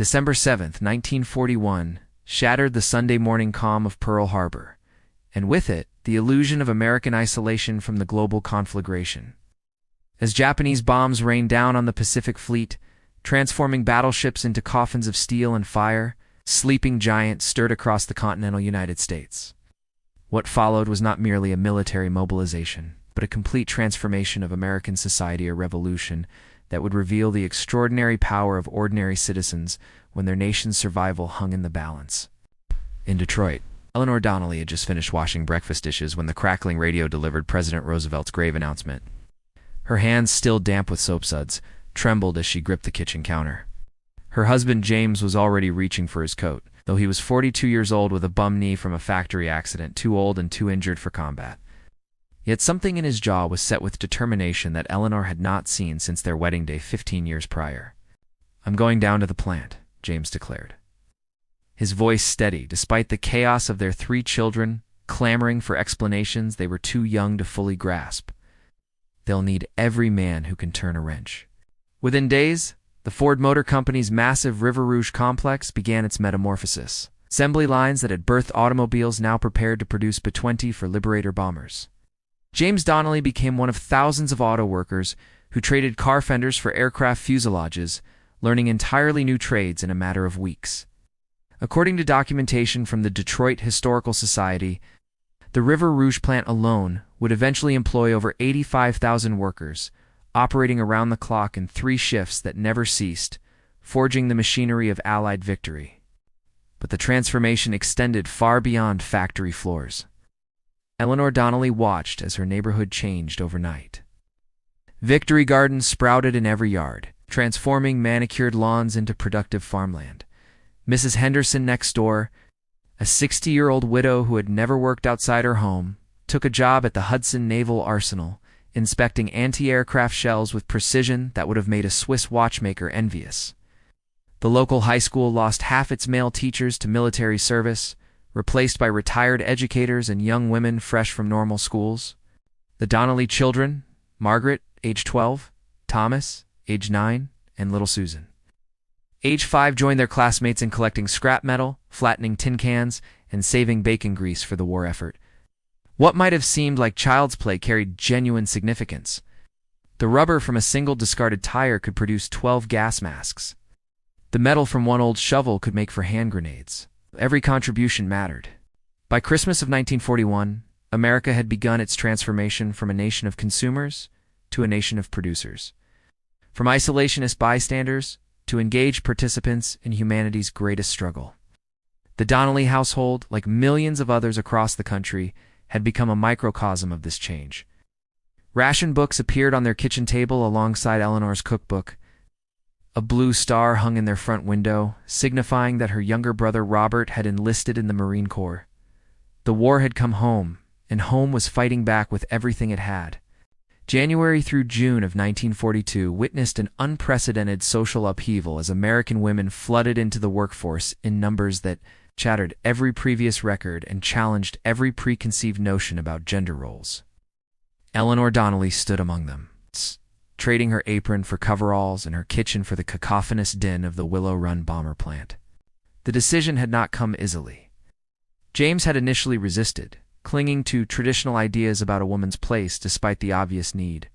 December 7, 1941, shattered the Sunday morning calm of Pearl Harbor, and with it, the illusion of American isolation from the global conflagration. As Japanese bombs rained down on the Pacific Fleet, transforming battleships into coffins of steel and fire, sleeping giants stirred across the continental United States. What followed was not merely a military mobilization, but a complete transformation of American society, a revolution that would reveal the extraordinary power of ordinary citizens when their nation's survival hung in the balance. In Detroit, Eleanor Donnelly had just finished washing breakfast dishes when the crackling radio delivered President Roosevelt's grave announcement. Her hands, still damp with soap suds, trembled as she gripped the kitchen counter. Her husband James was already reaching for his coat, though he was 42 years old with a bum knee from a factory accident, too old and too injured for combat. Yet something in his jaw was set with determination that Eleanor had not seen since their wedding day 15 years prior. "I'm going down to the plant," James declared. His voice steady, despite the chaos of their 3 children, clamoring for explanations they were too young to fully grasp. "They'll need every man who can turn a wrench." Within days, the Ford Motor Company's massive River Rouge complex began its metamorphosis. Assembly lines that had birthed automobiles now prepared to produce B-20 for Liberator bombers. James Donnelly became one of thousands of auto workers who traded car fenders for aircraft fuselages, learning entirely new trades in a matter of weeks. According to documentation from the Detroit Historical Society, the River Rouge plant alone would eventually employ over 85,000 workers, operating around the clock in 3 shifts that never ceased, forging the machinery of Allied victory. But the transformation extended far beyond factory floors. Eleanor Donnelly watched as her neighborhood changed overnight. Victory gardens sprouted in every yard, transforming manicured lawns into productive farmland. Mrs. Henderson next door, a 60-year-old widow who had never worked outside her home, took a job at the Hudson Naval Arsenal, inspecting anti-aircraft shells with precision that would have made a Swiss watchmaker envious. The local high school lost half its male teachers to military service, replaced by retired educators and young women fresh from normal schools. The Donnelly children, Margaret, age 12, Thomas, age 9, and little Susan, age 5, joined their classmates in collecting scrap metal, flattening tin cans, and saving bacon grease for the war effort. What might have seemed like child's play carried genuine significance. The rubber from a single discarded tire could produce 12 gas masks. The metal from one old shovel could make for hand grenades. Every contribution mattered. By Christmas of 1941, America had begun its transformation from a nation of consumers to a nation of producers. From isolationist bystanders to engaged participants in humanity's greatest struggle. The Donnelly household, like millions of others across the country, had become a microcosm of this change. Ration books appeared on their kitchen table alongside Eleanor's cookbook. A blue star hung in their front window, signifying that her younger brother Robert had enlisted in the Marine Corps. The war had come home, and home was fighting back with everything it had. January through June of 1942 witnessed an unprecedented social upheaval as American women flooded into the workforce in numbers that shattered every previous record and challenged every preconceived notion about gender roles. Eleanor Donnelly stood among them, trading her apron for coveralls and her kitchen for the cacophonous din of the Willow Run bomber plant. The decision had not come easily. James had initially resisted, clinging to traditional ideas about a woman's place despite the obvious need.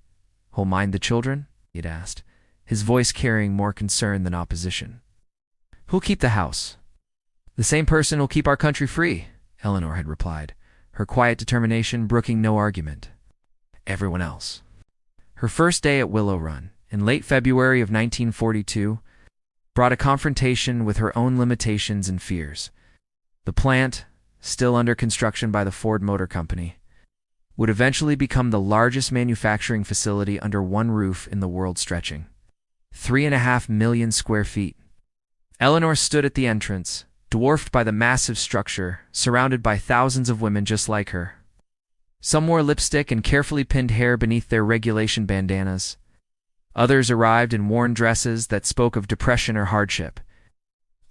"Who'll mind the children?" he'd asked, his voice carrying more concern than opposition. "Who'll keep the house?" "The same person who'll keep our country free," Eleanor had replied, her quiet determination brooking no argument. "Everyone else." Her first day at Willow Run, in late February of 1942, brought a confrontation with her own limitations and fears. The plant, still under construction by the Ford Motor Company, would eventually become the largest manufacturing facility under one roof in the world, stretching 3.5 million square feet. Eleanor stood at the entrance, dwarfed by the massive structure, surrounded by thousands of women just like her. Some wore lipstick and carefully pinned hair beneath their regulation bandanas. Others arrived in worn dresses that spoke of depression or hardship.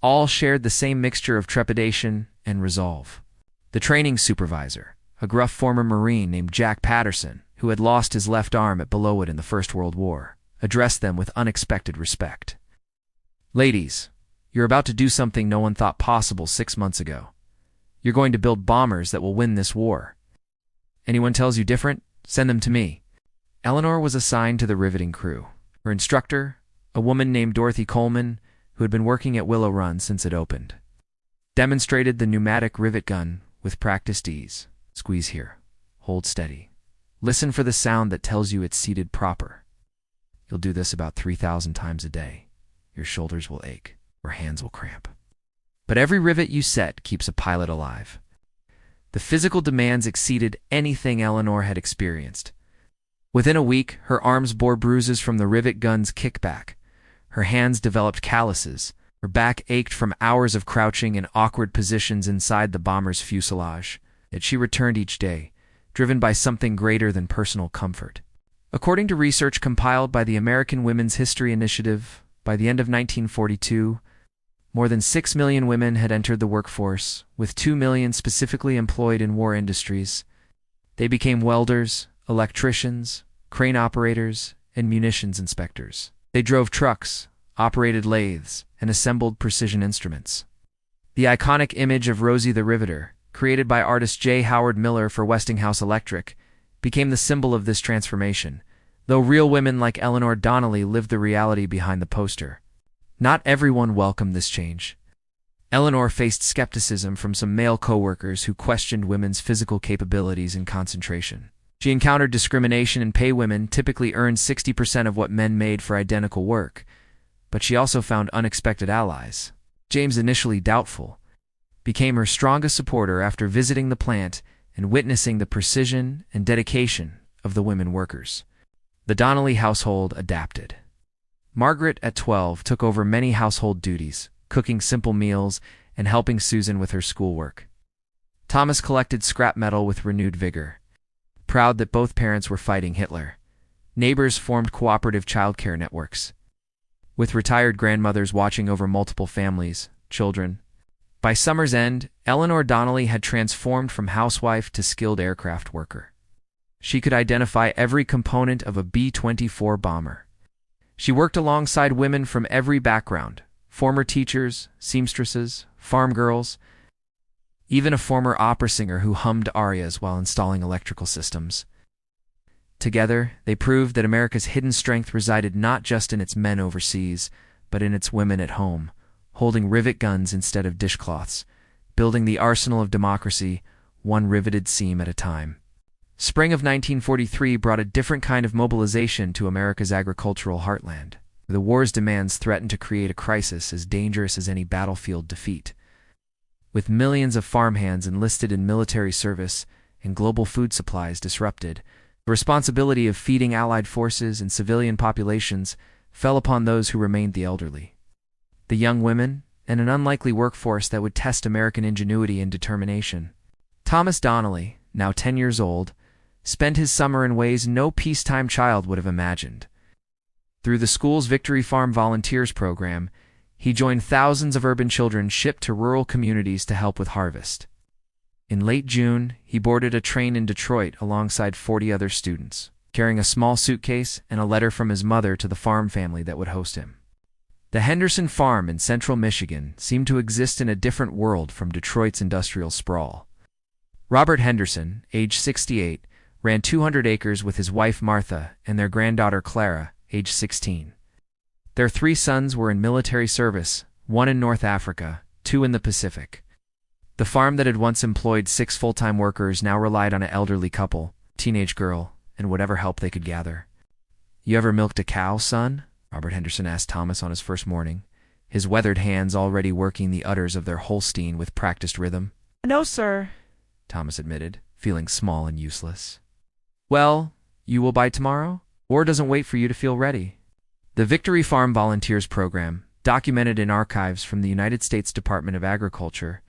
All shared the same mixture of trepidation and resolve. The training supervisor, a gruff former Marine named Jack Patterson, who had lost his left arm at Beloit in the First World War, addressed them with unexpected respect. "Ladies, You're about to do something no one thought possible 6 months ago. You're going to build bombers that will win this war. Anyone tells you different, send them to me." Eleanor was assigned to the riveting crew. Her instructor, a woman named Dorothy Coleman, who had been working at Willow Run since it opened, demonstrated the pneumatic rivet gun with practiced ease. Squeeze here. Hold steady. Listen for the sound that tells you it's seated proper. You'll do this about 3,000 times a day. Your shoulders will ache, or hands will cramp. But every rivet you set keeps a pilot alive. The physical demands exceeded anything Eleanor had experienced. Within a week, her arms bore bruises from the rivet gun's kickback. Her hands developed calluses. Her back ached from hours of crouching in awkward positions inside the bomber's fuselage. Yet she returned each day, driven by something greater than personal comfort. According to research compiled by the American Women's History Initiative, by the end of 1942, more than 6 million women had entered the workforce, with 2 million specifically employed in war industries. They became welders, electricians, crane operators, and munitions inspectors. They drove trucks, operated lathes, and assembled precision instruments. The iconic image of Rosie the Riveter, created by artist J. Howard Miller for Westinghouse Electric, became the symbol of this transformation, though real women like Eleanor Donnelly lived the reality behind the poster. Not everyone welcomed this change. Eleanor faced skepticism from some male coworkers who questioned women's physical capabilities and concentration. She encountered discrimination in pay. Women typically earned 60% of what men made for identical work, but she also found unexpected allies. James, initially doubtful, became her strongest supporter after visiting the plant and witnessing the precision and dedication of the women workers. The Donnelly household adapted. Margaret, at 12, took over many household duties, cooking simple meals and helping Susan with her schoolwork. Thomas collected scrap metal with renewed vigor, proud that both parents were fighting Hitler. Neighbors formed cooperative childcare networks, with retired grandmothers watching over multiple families, children. By summer's end, Eleanor Donnelly had transformed from housewife to skilled aircraft worker. She could identify every component of a B-24 bomber. She worked alongside women from every background, former teachers, seamstresses, farm girls, even a former opera singer who hummed arias while installing electrical systems. Together, they proved that America's hidden strength resided not just in its men overseas, but in its women at home, holding rivet guns instead of dishcloths, building the arsenal of democracy, one riveted seam at a time. Spring of 1943 brought a different kind of mobilization to America's agricultural heartland. The war's demands threatened to create a crisis as dangerous as any battlefield defeat. With millions of farmhands enlisted in military service and global food supplies disrupted, the responsibility of feeding Allied forces and civilian populations fell upon those who remained: the elderly, the young women, and an unlikely workforce that would test American ingenuity and determination. Thomas Donnelly, now 10 years old, spent his summer in ways no peacetime child would have imagined. Through the school's Victory Farm Volunteers program, he joined thousands of urban children shipped to rural communities to help with harvest. In late June, he boarded a train in Detroit alongside 40 other students, carrying a small suitcase and a letter from his mother to the farm family that would host him. The Henderson Farm in central Michigan seemed to exist in a different world from Detroit's industrial sprawl. Robert Henderson, age 68, ran 200 acres with his wife Martha and their granddaughter Clara, age 16. Their 3 sons were in military service, 1 in North Africa, 2 in the Pacific. The farm that had once employed 6 full-time workers now relied on an elderly couple, teenage girl, and whatever help they could gather. "You ever milked a cow, son?" Robert Henderson asked Thomas on his first morning, his weathered hands already working the udders of their Holstein with practiced rhythm. "No, sir," Thomas admitted, feeling small and useless. "Well, you will by tomorrow? War doesn't wait for you to feel ready." The Victory Farm Volunteers program, documented in archives from the United States Department of Agriculture,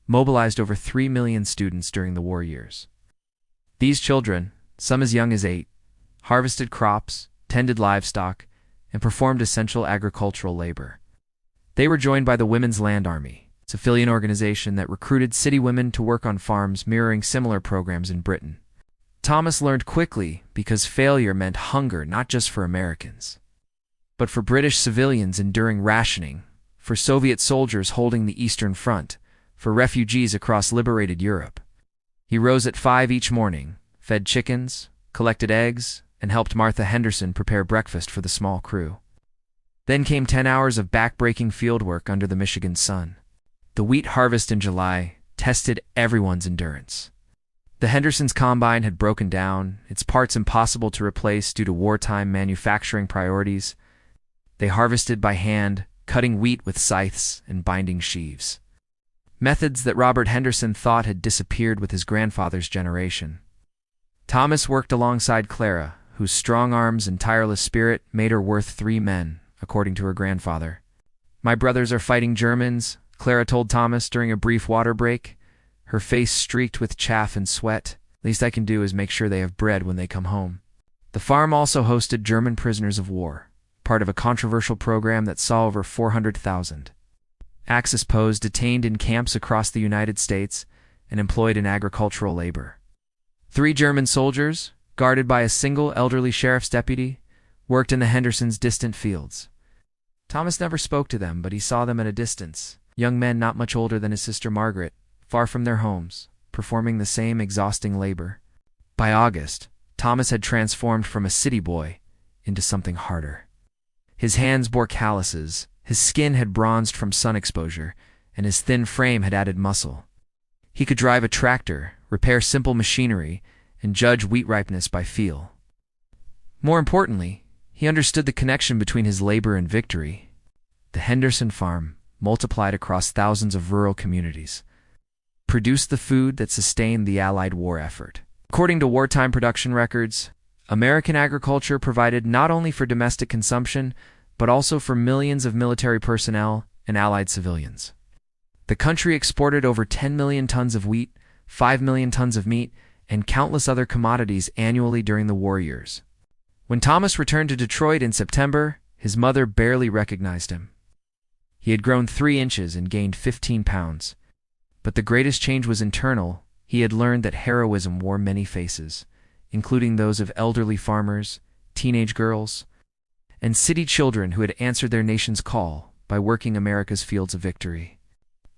mobilized over 3 million students during the war years. These children, some as young as 8, harvested crops, tended livestock, and performed essential agricultural labor. They were joined by the Women's Land Army, a civilian organization that recruited city women to work on farms mirroring similar programs in Britain. Thomas learned quickly because failure meant hunger not just for Americans, but for British civilians enduring rationing, for Soviet soldiers holding the Eastern Front, for refugees across liberated Europe. He rose at 5 each morning, fed chickens, collected eggs, and helped Martha Henderson prepare breakfast for the small crew. Then came 10 hours of back-breaking fieldwork under the Michigan sun. The wheat harvest in July tested everyone's endurance. The Hendersons' combine had broken down, its parts impossible to replace due to wartime manufacturing priorities. They harvested by hand, cutting wheat with scythes and binding sheaves. Methods that Robert Henderson thought had disappeared with his grandfather's generation. Thomas worked alongside Clara, whose strong arms and tireless spirit made her worth 3 men, according to her grandfather. "My brothers are fighting Germans," Clara told Thomas during a brief water break, her face streaked with chaff and sweat. "Least I can do is make sure they have bread when they come home." The farm also hosted German prisoners of war, part of a controversial program that saw over 400,000. Axis Poes detained in camps across the United States and employed in agricultural labor. 3 German soldiers, guarded by a single elderly sheriff's deputy, worked in the Hendersons' distant fields. Thomas never spoke to them, but he saw them at a distance, young men not much older than his sister Margaret, far from their homes, performing the same exhausting labor. By August, Thomas had transformed from a city boy into something harder. His hands bore calluses, his skin had bronzed from sun exposure, and his thin frame had added muscle. He could drive a tractor, repair simple machinery, and judge wheat ripeness by feel. More importantly, he understood the connection between his labor and victory. The Henderson farm, multiplied across thousands of rural communities, produced the food that sustained the Allied war effort. According to wartime production records, American agriculture provided not only for domestic consumption, but also for millions of military personnel and Allied civilians. The country exported over 10 million tons of wheat, 5 million tons of meat, and countless other commodities annually during the war years. When Thomas returned to Detroit in September, his mother barely recognized him. He had grown 3 inches and gained 15 pounds. But the greatest change was internal. He had learned that heroism wore many faces, including those of elderly farmers, teenage girls, and city children who had answered their nation's call by working America's fields of victory.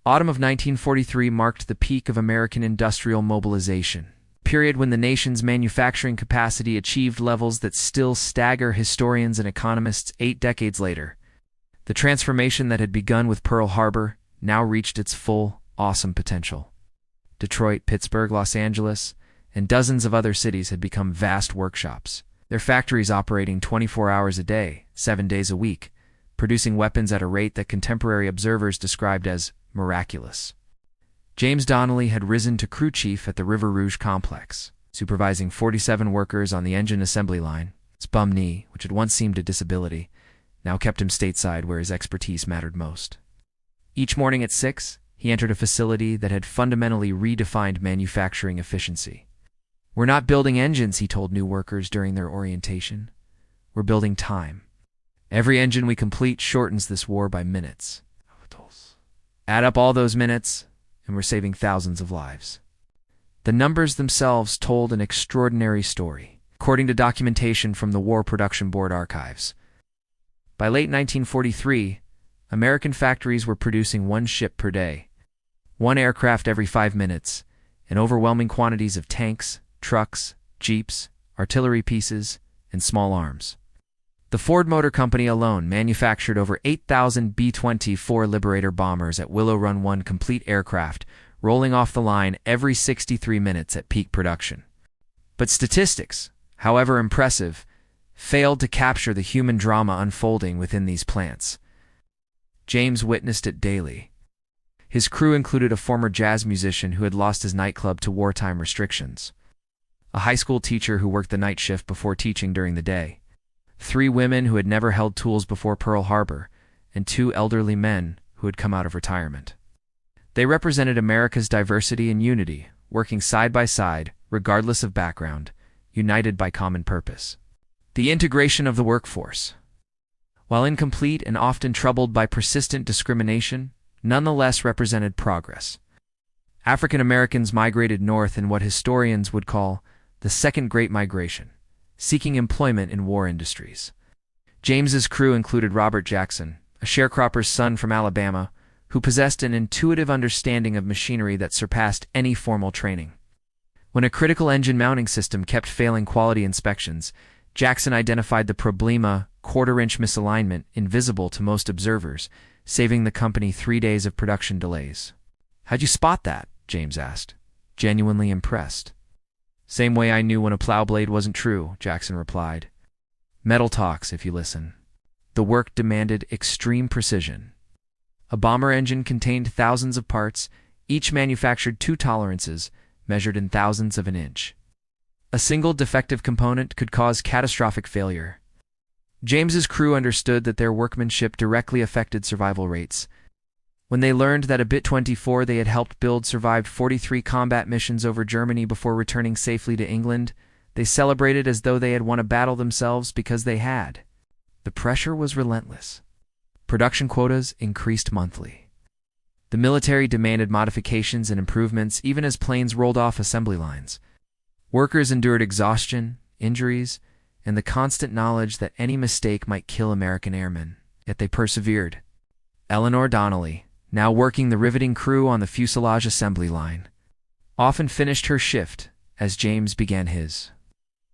Autumn of 1943 marked the peak of American industrial mobilization, a period when the nation's manufacturing capacity achieved levels that still stagger historians and economists 8 decades later. The transformation that had begun with Pearl Harbor now reached its full, awesome potential. Detroit, Pittsburgh, Los Angeles, and dozens of other cities had become vast workshops, their factories operating 24 hours a day, 7 days a week, producing weapons at a rate that contemporary observers described as miraculous. James Donnelly had risen to crew chief at the River Rouge complex, supervising 47 workers on the engine assembly line. His bum knee, which had once seemed a disability, now kept him stateside where his expertise mattered most. Each morning at 6, he entered a facility that had fundamentally redefined manufacturing efficiency. "We're not building engines," he told new workers during their orientation. "We're building time. Every engine we complete shortens this war by minutes. Add up all those minutes, and we're saving thousands of lives." The numbers themselves told an extraordinary story, according to documentation from the War Production Board archives. By late 1943, American factories were producing 1 ship per day, 1 aircraft every 5 minutes, and overwhelming quantities of tanks, trucks, jeeps, artillery pieces, and small arms. The Ford Motor Company alone manufactured over 8,000 B-24 Liberator bombers at Willow Run 1 complete aircraft, rolling off the line every 63 minutes at peak production. But statistics, however impressive, failed to capture the human drama unfolding within these plants. James witnessed it daily. His crew included a former jazz musician who had lost his nightclub to wartime restrictions, a high school teacher who worked the night shift before teaching during the day, 3 women who had never held tools before Pearl Harbor, and 2 elderly men who had come out of retirement. They represented America's diversity and unity, working side by side, regardless of background, united by common purpose. The integration of the workforce, while incomplete and often troubled by persistent discrimination, nonetheless represented progress. African Americans migrated north in what historians would call the Second Great Migration, seeking employment in war industries. James's crew included Robert Jackson, a a sharecropper's son from Alabama, who possessed an intuitive understanding of machinery that surpassed any formal training. When a critical engine mounting system kept failing quality inspections, Jackson identified the problema, quarter-inch misalignment, invisible to most observers, saving the company 3 days of production delays. "How'd you spot that?" James asked, genuinely impressed. "Same way I knew when a plow blade wasn't true," Jackson replied. "Metal talks if you listen." The work demanded extreme precision. A bomber engine contained thousands of parts, each manufactured 2 tolerances, measured in thousandths of an inch. A single defective component could cause catastrophic failure. James's crew understood that their workmanship directly affected survival rates. When they learned that a Bit-24 they had helped build survived 43 combat missions over Germany before returning safely to England, they celebrated as though they had won a battle themselves because they had. The pressure was relentless. Production quotas increased monthly. The military demanded modifications and improvements even as planes rolled off assembly lines. Workers endured exhaustion, injuries, and the constant knowledge that any mistake might kill American airmen, yet they persevered. Eleanor Donnelly, now working the riveting crew on the fuselage assembly line, often finished her shift as James began his.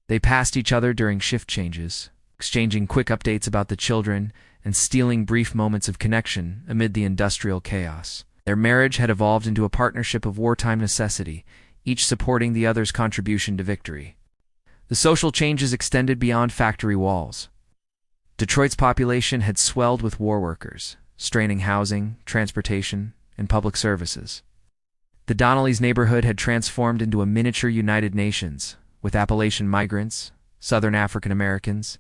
They passed each other during shift changes, exchanging quick updates about the children and stealing brief moments of connection amid the industrial chaos. Their marriage had evolved into a partnership of wartime necessity, each supporting the other's contribution to victory. The social changes extended beyond factory walls. Detroit's population had swelled with war workers, straining housing, transportation, and public services. The Donnellys' neighborhood had transformed into a miniature United Nations, with Appalachian migrants, Southern African Americans,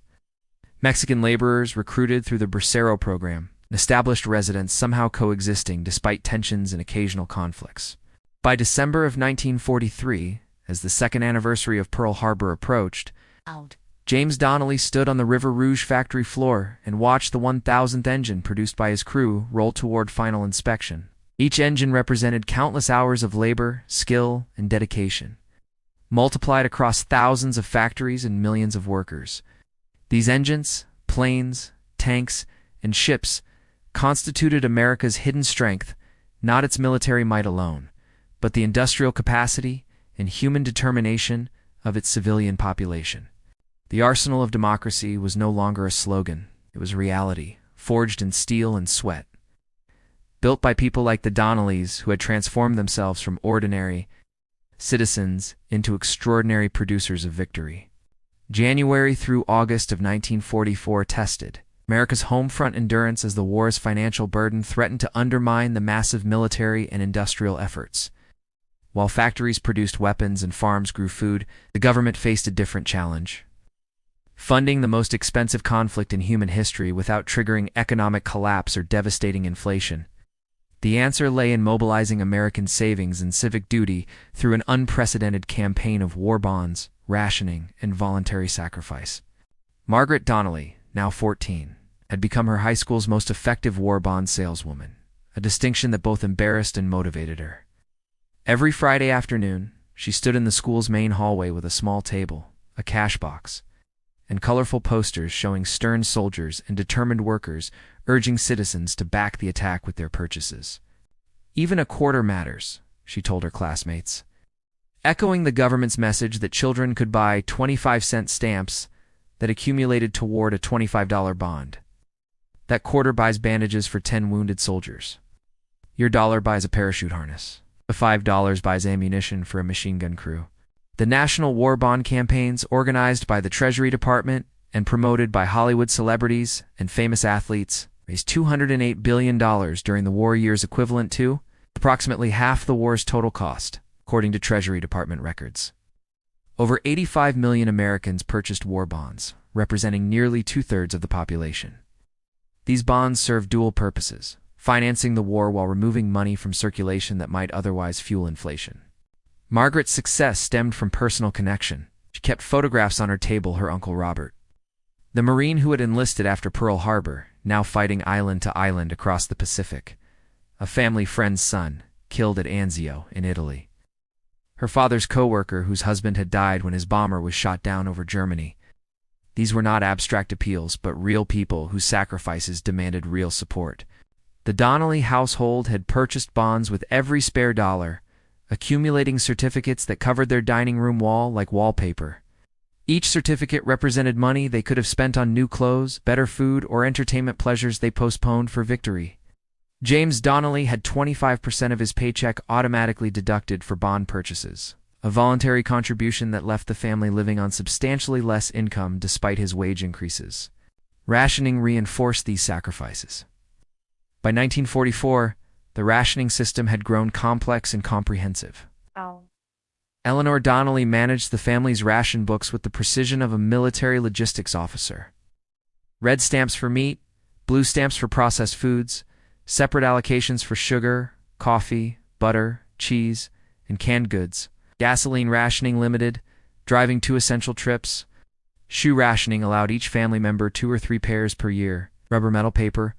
Mexican laborers recruited through the Bracero program, and established residents somehow coexisting despite tensions and occasional conflicts. By December of 1943, as the second anniversary of Pearl Harbor approached, James Donnelly stood on the River Rouge factory floor and watched the 1,000th engine produced by his crew roll toward final inspection. Each engine represented countless hours of labor, skill, and dedication, multiplied across thousands of factories and millions of workers. These engines, planes, tanks, and ships constituted America's hidden strength, not its military might alone, but the industrial capacity and human determination of its civilian population. The arsenal of democracy was no longer a slogan, it was reality, forged in steel and sweat. Built by people like the Donnellys who had transformed themselves from ordinary citizens into extraordinary producers of victory. January through August of 1944 tested America's Homefront endurance as the war's financial burden threatened to undermine the massive military and industrial efforts. While factories produced weapons and farms grew food, the government faced a different challenge. Funding the most expensive conflict in human history without triggering economic collapse or devastating inflation. The answer lay in mobilizing American savings and civic duty through an unprecedented campaign of war bonds, rationing, and voluntary sacrifice. Margaret Donnelly, now 14, had become her high school's most effective war bond saleswoman, a distinction that both embarrassed and motivated her. Every Friday afternoon, she stood in the school's main hallway with a small table, a cash box, and colorful posters showing stern soldiers and determined workers urging citizens to back the attack with their purchases. "Even a quarter matters," she told her classmates, echoing the government's message that children could buy 25-cent stamps that accumulated toward a $25 bond. That quarter buys bandages for 10 wounded soldiers. Your dollar buys a parachute harness. The $5 buys ammunition for a machine gun crew. The National War Bond campaigns, organized by the Treasury Department and promoted by Hollywood celebrities and famous athletes, raised $208 billion during the war years, equivalent to approximately half the war's total cost, according to Treasury Department records. Over 85 million Americans purchased war bonds, representing nearly 2/3 of the population. These bonds served dual purposes, financing the war while removing money from circulation that might otherwise fuel inflation. Margaret's success stemmed from personal connection. She kept photographs on her table, her Uncle Robert, the Marine who had enlisted after Pearl Harbor, now fighting island to island across the Pacific, a family friend's son, killed at Anzio in Italy. Her father's co-worker whose husband had died when his bomber was shot down over Germany. These were not abstract appeals, but real people whose sacrifices demanded real support. The Donnelly household had purchased bonds with every spare dollar, accumulating certificates that covered their dining room wall like wallpaper. Each certificate represented money they could have spent on new clothes, better food, or entertainment pleasures they postponed for victory. James Donnelly had 25% of his paycheck automatically deducted for bond purchases, a voluntary contribution that left the family living on substantially less income despite his wage increases. Rationing reinforced these sacrifices. By 1944, the rationing system had grown complex and comprehensive. Eleanor Donnelly managed the family's ration books with the precision of a military logistics officer. Red stamps for meat, blue stamps for processed foods, separate allocations for sugar, coffee, butter, cheese, and canned goods, gasoline rationing limited, driving 2 essential trips. Shoe rationing allowed each family member 2 or 3 pairs per year, rubber metal paper,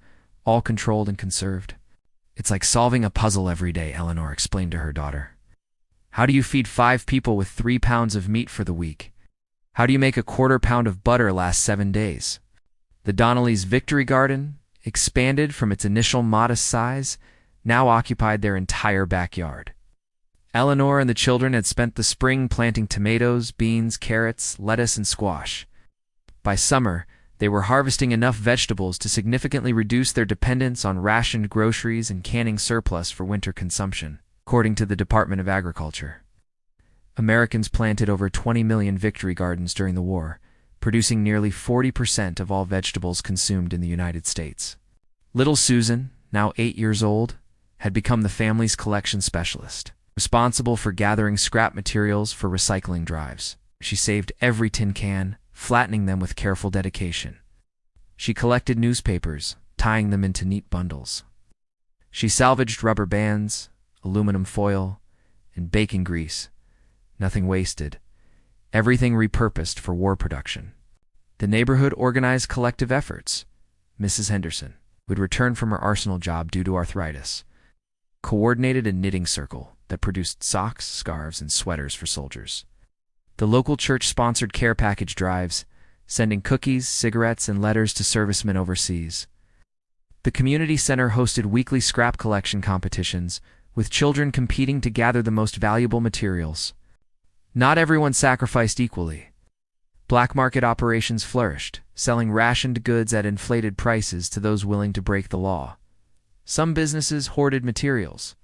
all controlled and conserved. It's like solving a puzzle every day, Eleanor explained to her daughter. How do you feed 5 people with 3 pounds of meat for the week? How do you make a 1/4 pound of butter last 7 days? The Donnellys' Victory Garden, expanded from its initial modest size, now occupied their entire backyard. Eleanor and the children had spent the spring planting tomatoes, beans, carrots, lettuce, and squash. By summer, they were harvesting enough vegetables to significantly reduce their dependence on rationed groceries and canning surplus for winter consumption, according to the Department of Agriculture. Americans planted over 20 million victory gardens during the war, producing nearly 40% of all vegetables consumed in the United States. Little Susan, now 8 years old, had become the family's collection specialist, responsible for gathering scrap materials for recycling drives. She saved every tin can, flattening them with careful dedication. She collected newspapers, tying them into neat bundles. She salvaged rubber bands, aluminum foil, and baking grease. Nothing wasted. Everything repurposed for war production. The neighborhood organized collective efforts. Mrs. Henderson, who had returned from her arsenal job due to arthritis, coordinated a knitting circle that produced socks, scarves, and sweaters for soldiers. The local church sponsored care package drives, sending cookies, cigarettes, and letters to servicemen overseas. The community center hosted weekly scrap collection competitions, with children competing to gather the most valuable materials. Not everyone sacrificed equally. Black market operations flourished, selling rationed goods at inflated prices to those willing to break the law. Some businesses hoarded materials.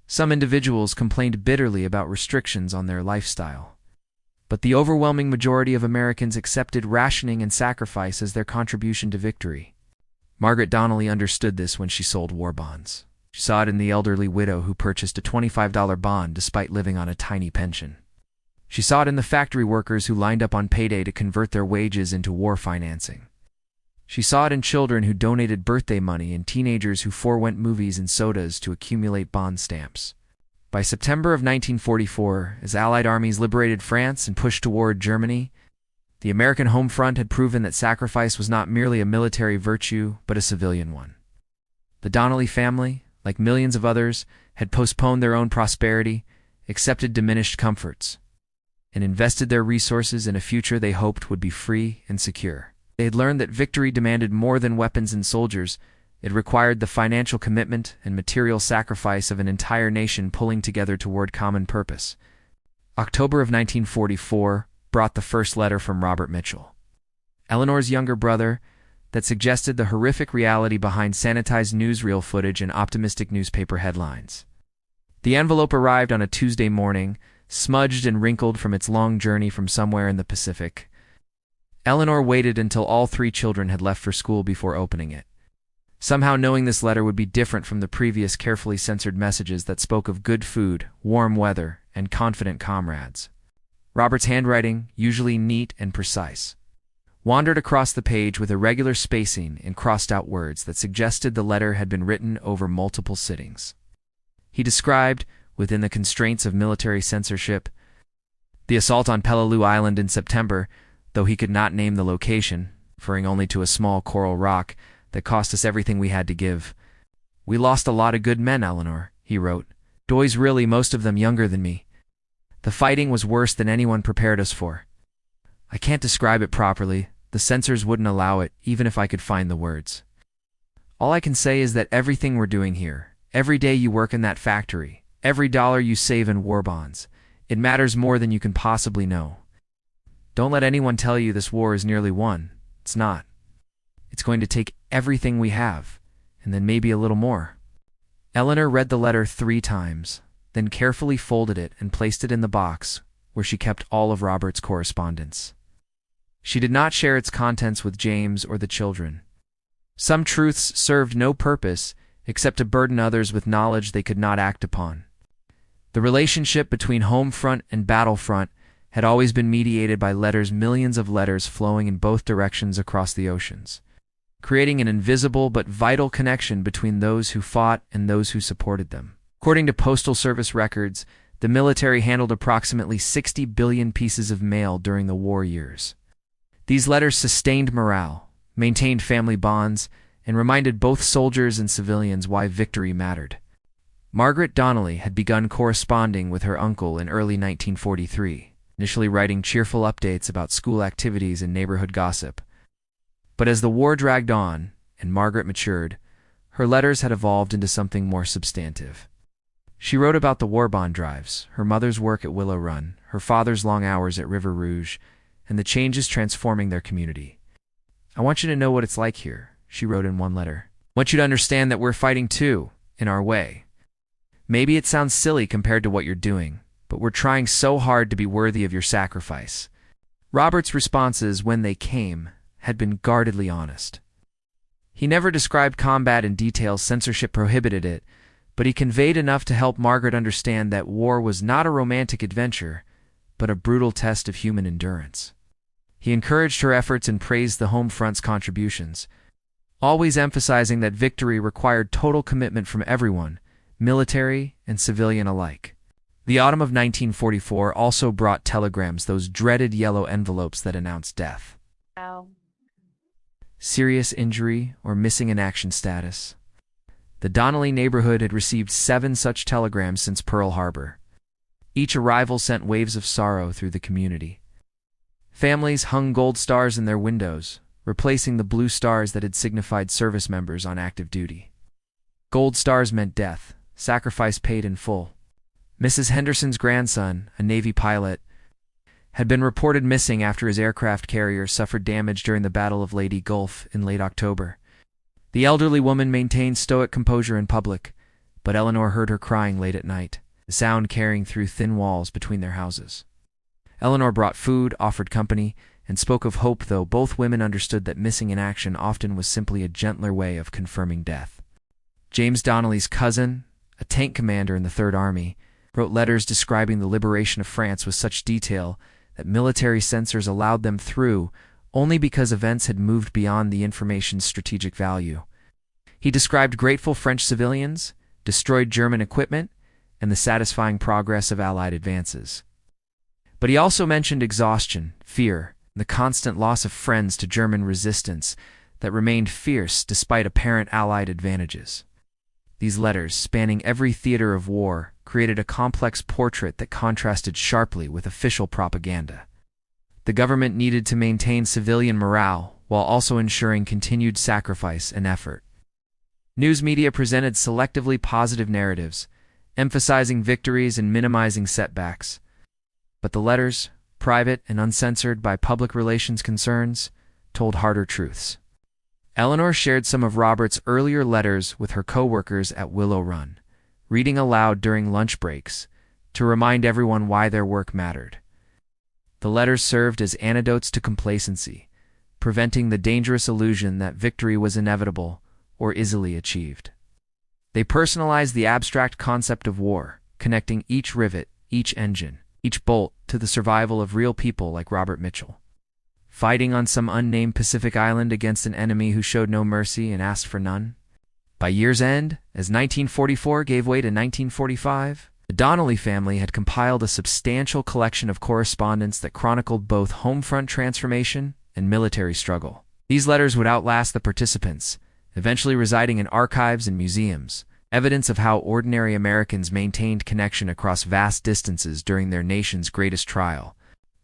Some individuals complained bitterly about restrictions on their lifestyle. But the overwhelming majority of Americans accepted rationing and sacrifice as their contribution to victory. Margaret Donnelly understood this when she sold war bonds. She saw it in the elderly widow who purchased a $25 bond despite living on a tiny pension. She saw it in the factory workers who lined up on payday to convert their wages into war financing. She saw it in children who donated birthday money and teenagers who forewent movies and sodas to accumulate bond stamps. By September of 1944, as Allied armies liberated France and pushed toward Germany, the American Homefront had proven that sacrifice was not merely a military virtue, but a civilian one. The Donnelly family, like millions of others, had postponed their own prosperity, accepted diminished comforts, and invested their resources in a future they hoped would be free and secure. They had learned that victory demanded more than weapons and soldiers. It required the financial commitment and material sacrifice of an entire nation pulling together toward common purpose. October of 1944 brought the first letter from Robert Mitchell, Eleanor's younger brother, that suggested the horrific reality behind sanitized newsreel footage and optimistic newspaper headlines. The envelope arrived on a Tuesday morning, smudged and wrinkled from its long journey from somewhere in the Pacific. Eleanor waited until all 3 children had left for school before opening it, somehow knowing this letter would be different from the previous carefully censored messages that spoke of good food, warm weather, and confident comrades. Robert's handwriting, usually neat and precise, wandered across the page with irregular spacing and crossed-out words that suggested the letter had been written over multiple sittings. He described, within the constraints of military censorship, the assault on Peleliu Island in September, though he could not name the location, referring only to a small coral rock that cost us everything we had to give. "We lost a lot of good men, Eleanor," he wrote. "Boys, really, most of them younger than me. The fighting was worse than anyone prepared us for. I can't describe it properly, The censors wouldn't allow it, even if I could find the words. All I can say is that everything we're doing here, every day you work in that factory, every dollar you save in war bonds, it matters more than you can possibly know. Don't let anyone tell you this war is nearly won. It's not. It's going to take everything we have, and then maybe a little more. Eleanor read the letter 3 times, then carefully folded it and placed it in the box where she kept all of Robert's correspondence. She did not share its contents with James or the children. Some truths served no purpose except to burden others with knowledge they could not act upon. The relationship between Homefront and Battlefront had always been mediated by letters, millions of letters flowing in both directions across the oceans, creating an invisible but vital connection between those who fought and those who supported them. According to Postal Service records, the military handled approximately 60 billion pieces of mail during the war years. These letters sustained morale, maintained family bonds, and reminded both soldiers and civilians why victory mattered. Margaret Donnelly had begun corresponding with her uncle in early 1943, initially writing cheerful updates about school activities and neighborhood gossip. But as the war dragged on and Margaret matured, her letters had evolved into something more substantive. She wrote about the war bond drives, her mother's work at Willow Run, her father's long hours at River Rouge, and the changes transforming their community. "I want you to know what it's like here," she wrote in one letter. "I want you to understand that we're fighting too, in our way. Maybe it sounds silly compared to what you're doing, but we're trying so hard to be worthy of your sacrifice." Robert's responses, when they came, had been guardedly honest. He never described combat in detail, censorship prohibited it, but he conveyed enough to help Margaret understand that war was not a romantic adventure, but a brutal test of human endurance. He encouraged her efforts and praised the Homefront's contributions, always emphasizing that victory required total commitment from everyone, military and civilian alike. The autumn of 1944 also brought telegrams, those dreaded yellow envelopes that announced death. Wow. Serious injury or missing in action status. The Donnelly neighborhood had received 7 such telegrams since Pearl Harbor. Each arrival sent waves of sorrow through the community. Families hung gold stars in their windows, replacing the blue stars that had signified service members on active duty. Gold stars meant death, sacrifice paid in full. Mrs. Henderson's grandson, a Navy pilot, had been reported missing after his aircraft carrier suffered damage during the Battle of Leyte Gulf in late October. The elderly woman maintained stoic composure in public, but Eleanor heard her crying late at night, the sound carrying through thin walls between their houses. Eleanor brought food, offered company, and spoke of hope, though both women understood that missing in action often was simply a gentler way of confirming death. James Donnelly's cousin, a tank commander in the Third Army, wrote letters describing the liberation of France with such detail that military censors allowed them through only because events had moved beyond the information's strategic value. He described grateful French civilians, destroyed German equipment, and the satisfying progress of Allied advances. But he also mentioned exhaustion, fear, and the constant loss of friends to German resistance that remained fierce despite apparent Allied advantages. These letters, spanning every theater of war, created a complex portrait that contrasted sharply with official propaganda. The government needed to maintain civilian morale while also ensuring continued sacrifice and effort. News media presented selectively positive narratives, emphasizing victories and minimizing setbacks. But the letters, private and uncensored by public relations concerns, told harder truths. Eleanor shared some of Robert's earlier letters with her co-workers at Willow Run, reading aloud during lunch breaks to remind everyone why their work mattered. The letters served as antidotes to complacency, preventing the dangerous illusion that victory was inevitable or easily achieved. They personalized the abstract concept of war, connecting each rivet, each engine, each bolt to the survival of real people like Robert Mitchell, fighting on some unnamed Pacific island against an enemy who showed no mercy and asked for none. By year's end, as 1944 gave way to 1945, the Donnelly family had compiled a substantial collection of correspondence that chronicled both Homefront transformation and military struggle. These letters would outlast the participants, eventually residing in archives and museums, evidence of how ordinary Americans maintained connection across vast distances during their nation's greatest trial,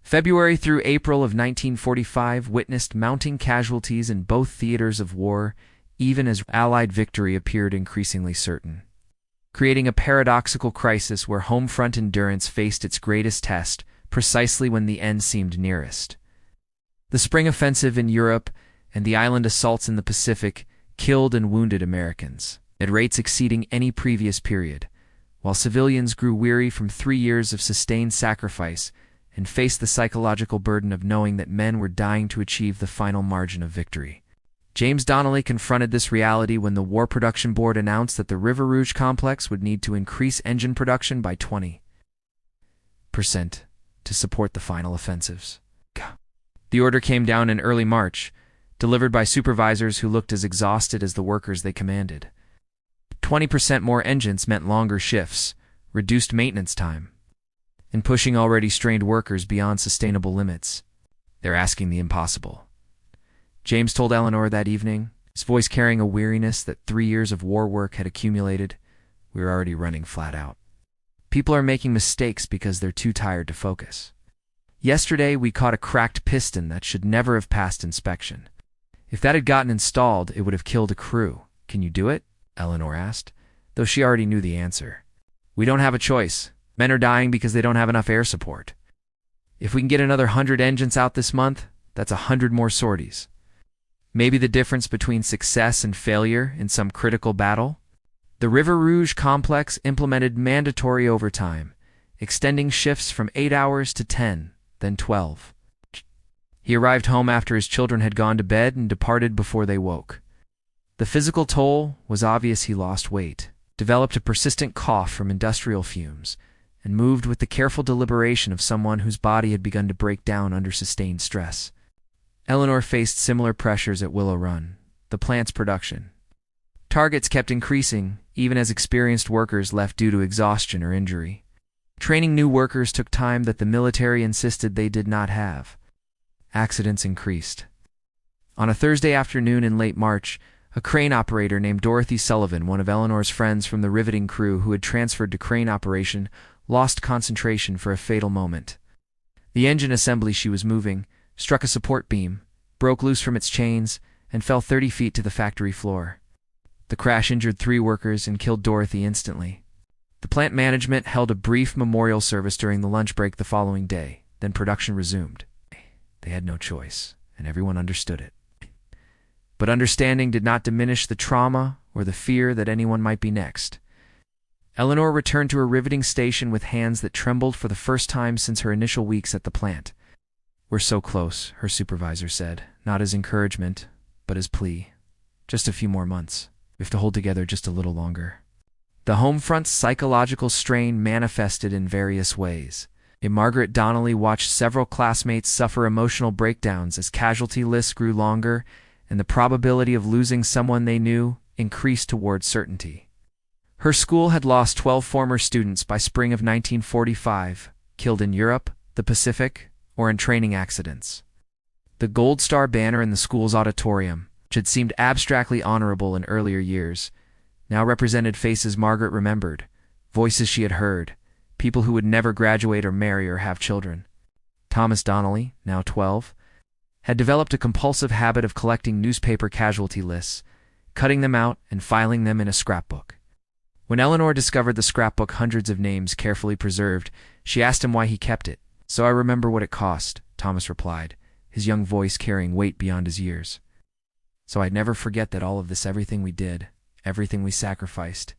February through April of 1945 witnessed mounting casualties in both theaters of war, even as Allied victory appeared increasingly certain, creating a paradoxical crisis where Homefront endurance faced its greatest test precisely when the end seemed nearest. The spring offensive in Europe and the island assaults in the Pacific killed and wounded Americans at rates exceeding any previous period, while civilians grew weary from 3 years of sustained sacrifice and faced the psychological burden of knowing that men were dying to achieve the final margin of victory. James Donnelly confronted this reality when the War Production Board announced that the River Rouge complex would need to increase engine production by 20% to support the final offensives. The order came down in early March, delivered by supervisors who looked as exhausted as the workers they commanded. 20% more engines meant longer shifts, reduced maintenance time, and pushing already strained workers beyond sustainable limits. They're asking the impossible. James told Eleanor that evening, his voice carrying a weariness that 3 years of war work had accumulated. We're already running flat out. People are making mistakes because they're too tired to focus. Yesterday, we caught a cracked piston that should never have passed inspection. If that had gotten installed, it would have killed a crew. Can you do it? Eleanor asked, though she already knew the answer. We don't have a choice. Men are dying because they don't have enough air support. If we can get another 100 engines out this month, that's 100 more sorties. Maybe the difference between success and failure in some critical battle? The River Rouge complex implemented mandatory overtime, extending shifts from 8 hours to 10, then 12. He arrived home after his children had gone to bed and departed before they woke. The physical toll was obvious. He lost weight, developed a persistent cough from industrial fumes, and moved with the careful deliberation of someone whose body had begun to break down under sustained stress. Eleanor faced similar pressures at Willow Run, the plant's production. Targets kept increasing, even as experienced workers left due to exhaustion or injury. Training new workers took time that the military insisted they did not have. Accidents increased. On a Thursday afternoon in late March, a crane operator named Dorothy Sullivan, one of Eleanor's friends from the riveting crew who had transferred to crane operation, lost concentration for a fatal moment. The engine assembly she was moving struck a support beam, broke loose from its chains, and fell 30 feet to the factory floor. The crash injured 3 workers and killed Dorothy instantly. The plant management held a brief memorial service during the lunch break the following day, then production resumed. They had no choice, and everyone understood it. But understanding did not diminish the trauma or the fear that anyone might be next. Eleanor returned to her riveting station with hands that trembled for the first time since her initial weeks at the plant. We're so close, her supervisor said, not as encouragement, but as plea. Just a few more months. We have to hold together just a little longer. The Homefront's psychological strain manifested in various ways. Margaret Donnelly watched several classmates suffer emotional breakdowns as casualty lists grew longer and the probability of losing someone they knew increased towards certainty. Her school had lost 12 former students by spring of 1945, killed in Europe, the Pacific, or in training accidents. The Gold Star banner in the school's auditorium, which had seemed abstractly honorable in earlier years, now represented faces Margaret remembered, voices she had heard, people who would never graduate or marry or have children. Thomas Donnelly, now 12, had developed a compulsive habit of collecting newspaper casualty lists, cutting them out and filing them in a scrapbook. When Eleanor discovered the scrapbook hundreds of names carefully preserved, she asked him why he kept it. So I remember what it cost, Thomas replied, his young voice carrying weight beyond his years. So I'd never forget that all of this, everything we did, everything we sacrificed,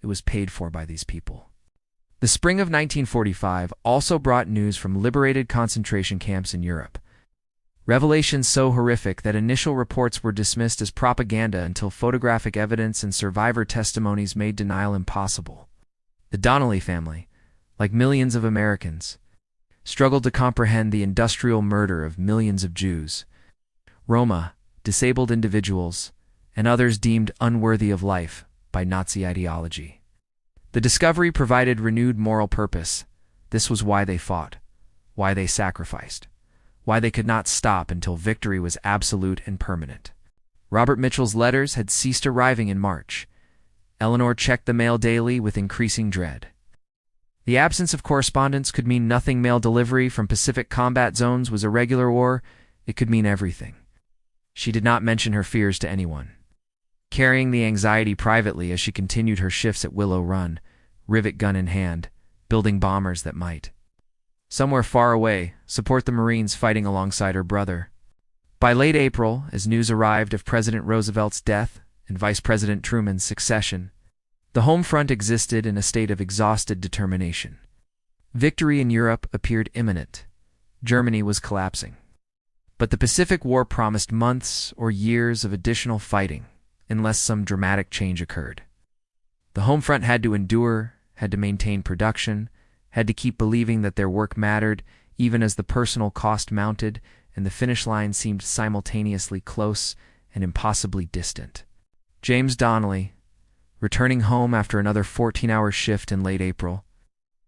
it was paid for by these people. The spring of 1945 also brought news from liberated concentration camps in Europe. Revelations so horrific that initial reports were dismissed as propaganda until photographic evidence and survivor testimonies made denial impossible. The Donnelly family, like millions of Americans, struggled to comprehend the industrial murder of millions of Jews, Roma, disabled individuals, and others deemed unworthy of life by Nazi ideology. The discovery provided renewed moral purpose. This was why they fought, why they sacrificed, why they could not stop until victory was absolute and permanent. Robert Mitchell's letters had ceased arriving in March. Eleanor checked the mail daily with increasing dread. The absence of correspondence could mean nothing. Mail delivery from Pacific combat zones was irregular, or it could mean everything. She did not mention her fears to anyone, carrying the anxiety privately as she continued her shifts at Willow Run, rivet gun in hand, building bombers that might, somewhere far away, support the Marines fighting alongside her brother. By late April, as news arrived of President Roosevelt's death and Vice President Truman's succession, the Homefront existed in a state of exhausted determination. Victory in Europe appeared imminent. Germany was collapsing. But the Pacific War promised months or years of additional fighting, unless some dramatic change occurred. The Homefront had to endure, had to maintain production, had to keep believing that their work mattered, even as the personal cost mounted and the finish line seemed simultaneously close and impossibly distant. James Donnelly, returning home after another 14-hour shift in late April,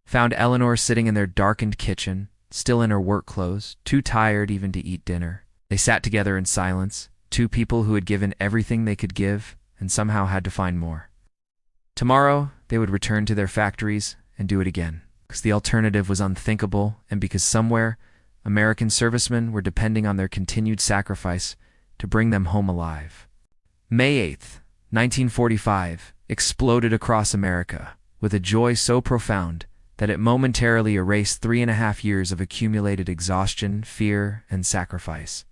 found Eleanor sitting in their darkened kitchen, still in her work clothes, too tired even to eat dinner. They sat together in silence, two people who had given everything they could give and somehow had to find more. Tomorrow, they would return to their factories and do it again, because the alternative was unthinkable and because somewhere, American servicemen were depending on their continued sacrifice to bring them home alive. May 8th, 1945, exploded across America with a joy so profound that it momentarily erased 3.5 years of accumulated exhaustion, fear, and sacrifice.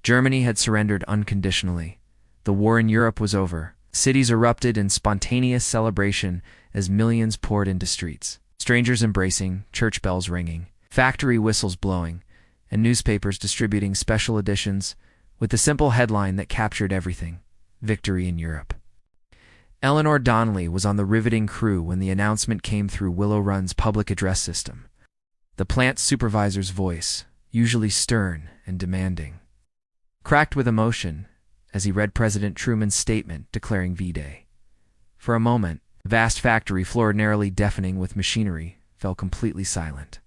Germany had surrendered unconditionally. The war in Europe was over. Cities erupted in spontaneous celebration as millions poured into streets. Strangers embracing, church bells ringing, factory whistles blowing, and newspapers distributing special editions with the simple headline that captured everything: Victory in Europe. Eleanor Donnelly was on the riveting crew when the announcement came through Willow Run's public address system. The plant supervisor's voice, usually stern and demanding, cracked with emotion as he read President Truman's statement declaring V-Day. For a moment, the vast factory floor, narrowly deafening with machinery, fell completely silent.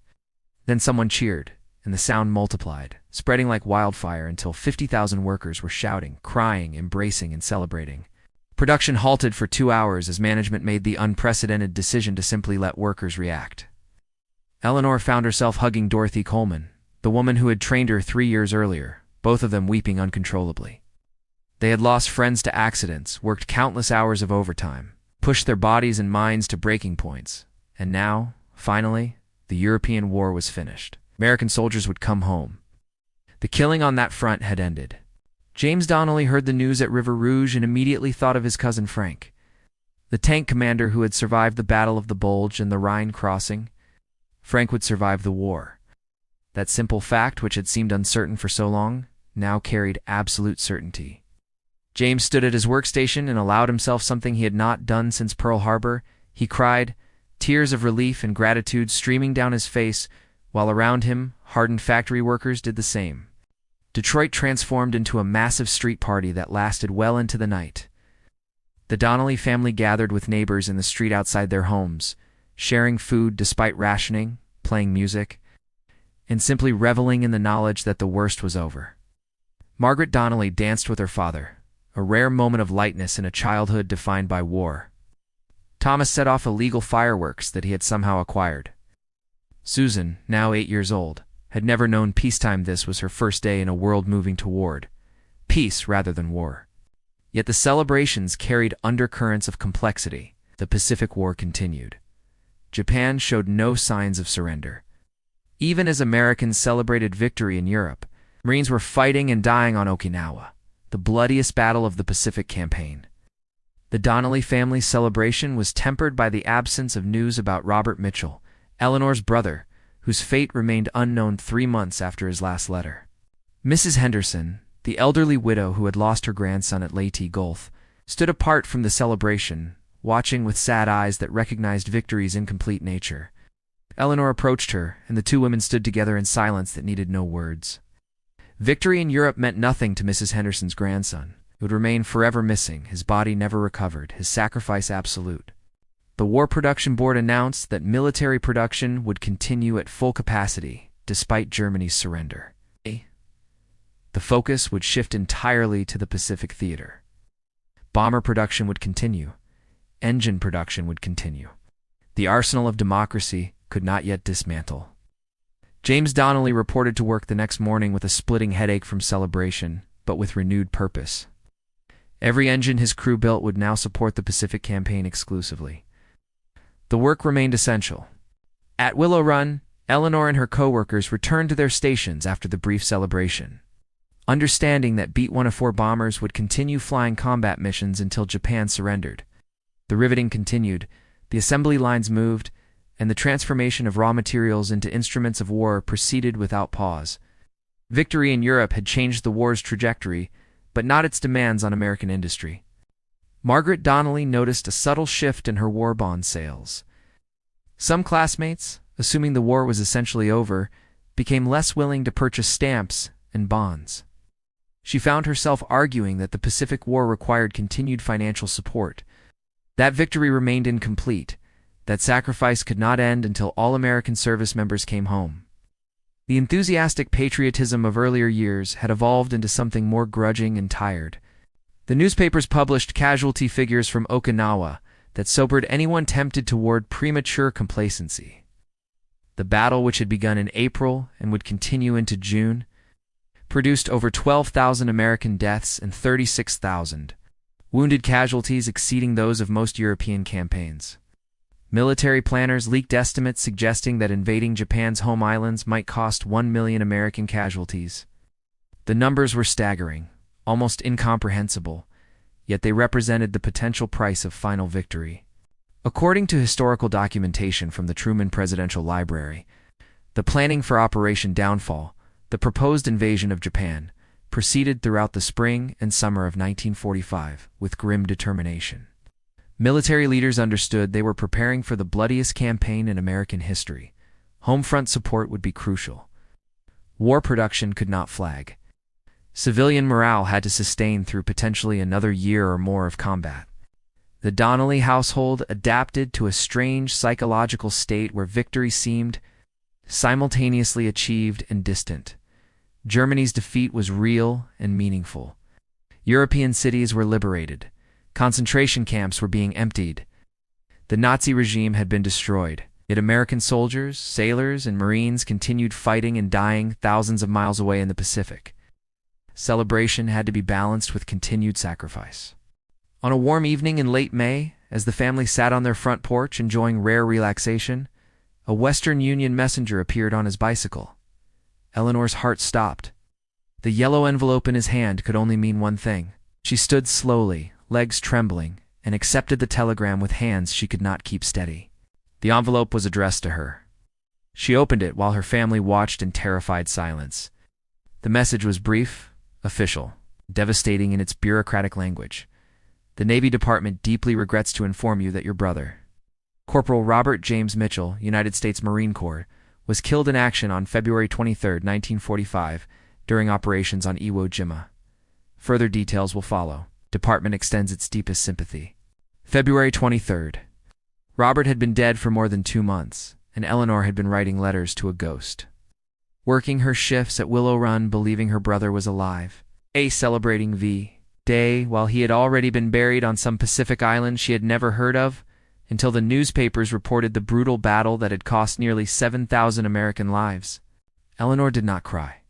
Then someone cheered, and the sound multiplied, spreading like wildfire until 50,000 workers were shouting, crying, embracing, and celebrating. Production halted for 2 hours as management made the unprecedented decision to simply let workers react. Eleanor found herself hugging Dorothy Coleman, the woman who had trained her 3 years earlier, both of them weeping uncontrollably. They had lost friends to accidents, worked countless hours of overtime, pushed their bodies and minds to breaking points, and now, finally, the European war was finished. American soldiers would come home. The killing on that front had ended. James Donnelly heard the news at River Rouge and immediately thought of his cousin Frank, the tank commander who had survived the Battle of the Bulge and the Rhine crossing. Frank would survive the war. That simple fact, which had seemed uncertain for so long, now carried absolute certainty. James stood at his workstation and allowed himself something he had not done since Pearl Harbor. He cried, tears of relief and gratitude streaming down his face, while around him, hardened factory workers did the same. Detroit transformed into a massive street party that lasted well into the night. The Donnelly family gathered with neighbors in the street outside their homes, sharing food despite rationing, playing music, and simply reveling in the knowledge that the worst was over. Margaret Donnelly danced with her father, a rare moment of lightness in a childhood defined by war. Thomas set off illegal fireworks that he had somehow acquired. Susan, now 8 years old, had never known peacetime. This was her first day in a world moving toward peace rather than war. Yet the celebrations carried undercurrents of complexity. The Pacific War continued. Japan showed no signs of surrender. Even as Americans celebrated victory in Europe, Marines were fighting and dying on Okinawa, the bloodiest battle of the Pacific campaign. The Donnelly family's celebration was tempered by the absence of news about Robert Mitchell, Eleanor's brother, whose fate remained unknown 3 months after his last letter. Mrs. Henderson, the elderly widow who had lost her grandson at Leyte Gulf, stood apart from the celebration, watching with sad eyes that recognized victory's incomplete nature. Eleanor approached her, and the two women stood together in silence that needed no words. Victory in Europe meant nothing to Mrs. Henderson's grandson. He would remain forever missing, his body never recovered, his sacrifice absolute. The War Production Board announced that military production would continue at full capacity, despite Germany's surrender. The focus would shift entirely to the Pacific theater. Bomber production would continue. Engine production would continue. The arsenal of democracy could not yet dismantle. James Donnelly reported to work the next morning with a splitting headache from celebration, but with renewed purpose. Every engine his crew built would now support the Pacific campaign exclusively. The work remained essential. At Willow Run, Eleanor and her co-workers returned to their stations after the brief celebration. Understanding that B-104 bombers would continue flying combat missions until Japan surrendered. The riveting continued, the assembly lines moved, and the transformation of raw materials into instruments of war proceeded without pause. Victory in Europe had changed the war's trajectory, but not its demands on American industry. Margaret Donnelly noticed a subtle shift in her war bond sales. Some classmates, assuming the war was essentially over, became less willing to purchase stamps and bonds. She found herself arguing that the Pacific War required continued financial support. That victory remained incomplete. That sacrifice could not end until all American service members came home. The enthusiastic patriotism of earlier years had evolved into something more grudging and tired. The newspapers published casualty figures from Okinawa that sobered anyone tempted toward premature complacency. The battle, which had begun in April and would continue into June, produced over 12,000 American deaths and 36,000 wounded casualties, exceeding those of most European campaigns. Military planners leaked estimates suggesting that invading Japan's home islands might cost 1 million American casualties. The numbers were staggering, almost incomprehensible, yet they represented the potential price of final victory. According to historical documentation from the Truman Presidential Library, the planning for Operation Downfall, the proposed invasion of Japan, proceeded throughout the spring and summer of 1945 with grim determination. Military leaders understood they were preparing for the bloodiest campaign in American history. Homefront support would be crucial. War production could not flag. Civilian morale had to sustain through potentially another year or more of combat. The Donnelly household adapted to a strange psychological state where victory seemed simultaneously achieved and distant. Germany's defeat was real and meaningful. European cities were liberated. Concentration camps were being emptied. The Nazi regime had been destroyed, yet American soldiers, sailors, and Marines continued fighting and dying thousands of miles away in the Pacific. Celebration had to be balanced with continued sacrifice. On a warm evening in late May, as the family sat on their front porch enjoying rare relaxation, a Western Union messenger appeared on his bicycle. Eleanor's heart stopped. The yellow envelope in his hand could only mean one thing. She stood slowly, legs trembling, and accepted the telegram with hands she could not keep steady. The envelope was addressed to her. She opened it while her family watched in terrified silence. The message was brief, official, devastating in its bureaucratic language. The Navy Department deeply regrets to inform you that your brother, Corporal Robert James Mitchell, United States Marine Corps, was killed in action on February 23, 1945, during operations on Iwo Jima. Further details will follow. Department extends its deepest sympathy. February 23rd. Robert had been dead for more than 2 months, and Eleanor had been writing letters to a ghost. Working her shifts at Willow Run, believing her brother was alive. Celebrating V-Day while he had already been buried on some Pacific island she had never heard of, until the newspapers reported the brutal battle that had cost nearly 7,000 American lives. Eleanor did not cry.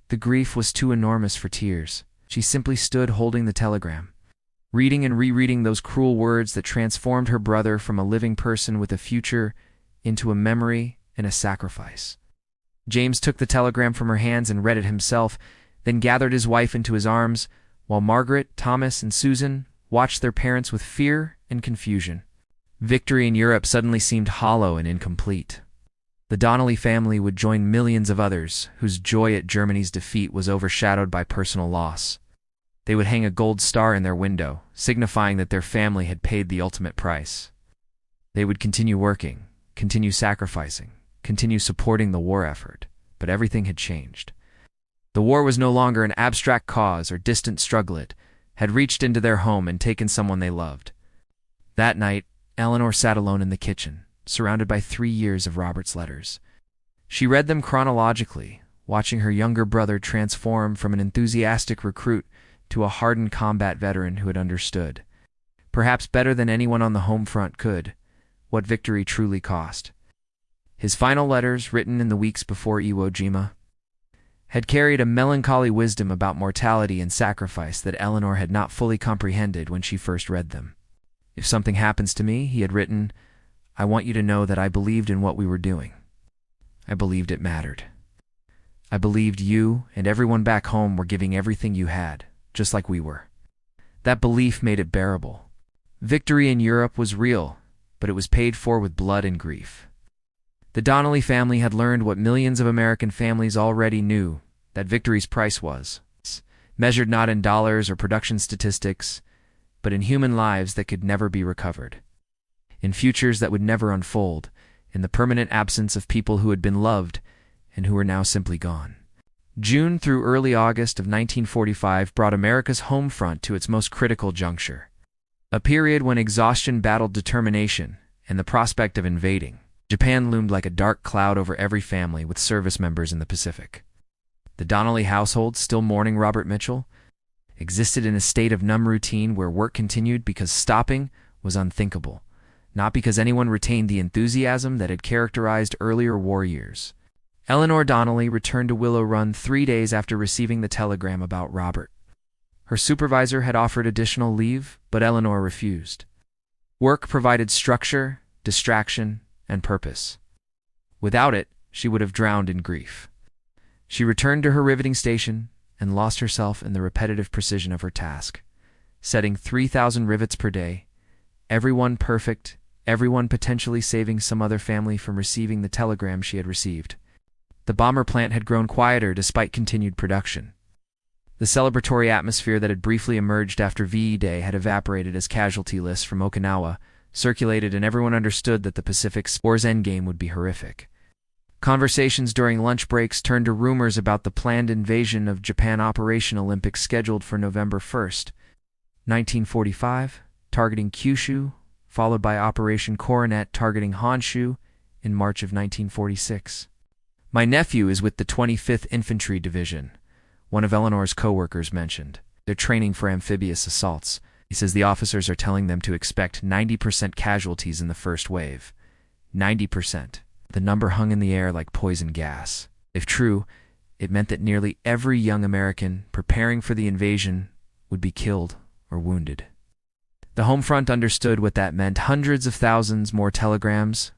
The grief was too enormous for tears. She simply stood holding the telegram, reading and rereading those cruel words that transformed her brother from a living person with a future into a memory and a sacrifice. James took the telegram from her hands and read it himself, then gathered his wife into his arms, while Margaret, Thomas, and Susan watched their parents with fear and confusion. Victory in Europe suddenly seemed hollow and incomplete. The Donnelly family would join millions of others whose joy at Germany's defeat was overshadowed by personal loss. They would hang a gold star in their window, signifying that their family had paid the ultimate price. They would continue working, continue sacrificing, continue supporting the war effort, but everything had changed. The war was no longer an abstract cause or distant struggle. It had reached into their home and taken someone they loved. That night, Eleanor sat alone in the kitchen, surrounded by 3 years of Robert's letters. She read them chronologically, watching her younger brother transform from an enthusiastic recruit to a hardened combat veteran who had understood, perhaps better than anyone on the home front could, what victory truly cost. His final letters, written in the weeks before Iwo Jima, had carried a melancholy wisdom about mortality and sacrifice that Eleanor had not fully comprehended when she first read them. "If something happens to me," he had written, "I want you to know that I believed in what we were doing. I believed it mattered. I believed you and everyone back home were giving everything you had, just like we were. That belief made it bearable. Victory in Europe was real, but it was paid for with blood and grief." The Donnelly family had learned what millions of American families already knew, that victory's price was, measured not in dollars or production statistics, but in human lives that could never be recovered, in futures that would never unfold, in the permanent absence of people who had been loved and who were now simply gone. June through early August of 1945 brought America's home front to its most critical juncture, a period when exhaustion battled determination and the prospect of invading. Japan loomed like a dark cloud over every family with service members in the Pacific. The Donnelly household, still mourning Robert Mitchell, existed in a state of numb routine where work continued because stopping was unthinkable, not because anyone retained the enthusiasm that had characterized earlier war years. Eleanor Donnelly returned to Willow Run 3 days after receiving the telegram about Robert. Her supervisor had offered additional leave, but Eleanor refused. Work provided structure, distraction, and purpose. Without it, she would have drowned in grief. She returned to her riveting station and lost herself in the repetitive precision of her task, setting 3,000 rivets per day, everyone perfect, everyone potentially saving some other family from receiving the telegram she had received. The bomber plant had grown quieter despite continued production. The celebratory atmosphere that had briefly emerged after VE Day had evaporated as casualty lists from Okinawa circulated, and everyone understood that the Pacific war's endgame would be horrific. Conversations during lunch breaks turned to rumors about the planned invasion of Japan. Operation Olympics scheduled for November 1st, 1945, targeting Kyushu, followed by Operation Coronet targeting Honshu in March of 1946. "My nephew is with the 25th Infantry Division," one of Eleanor's co-workers mentioned. "They're training for amphibious assaults. He says the officers are telling them to expect 90% casualties in the first wave." 90%. The number hung in the air like poison gas. If true, it meant that nearly every young American preparing for the invasion would be killed or wounded. The home front understood what that meant: hundreds of thousands more telegrams,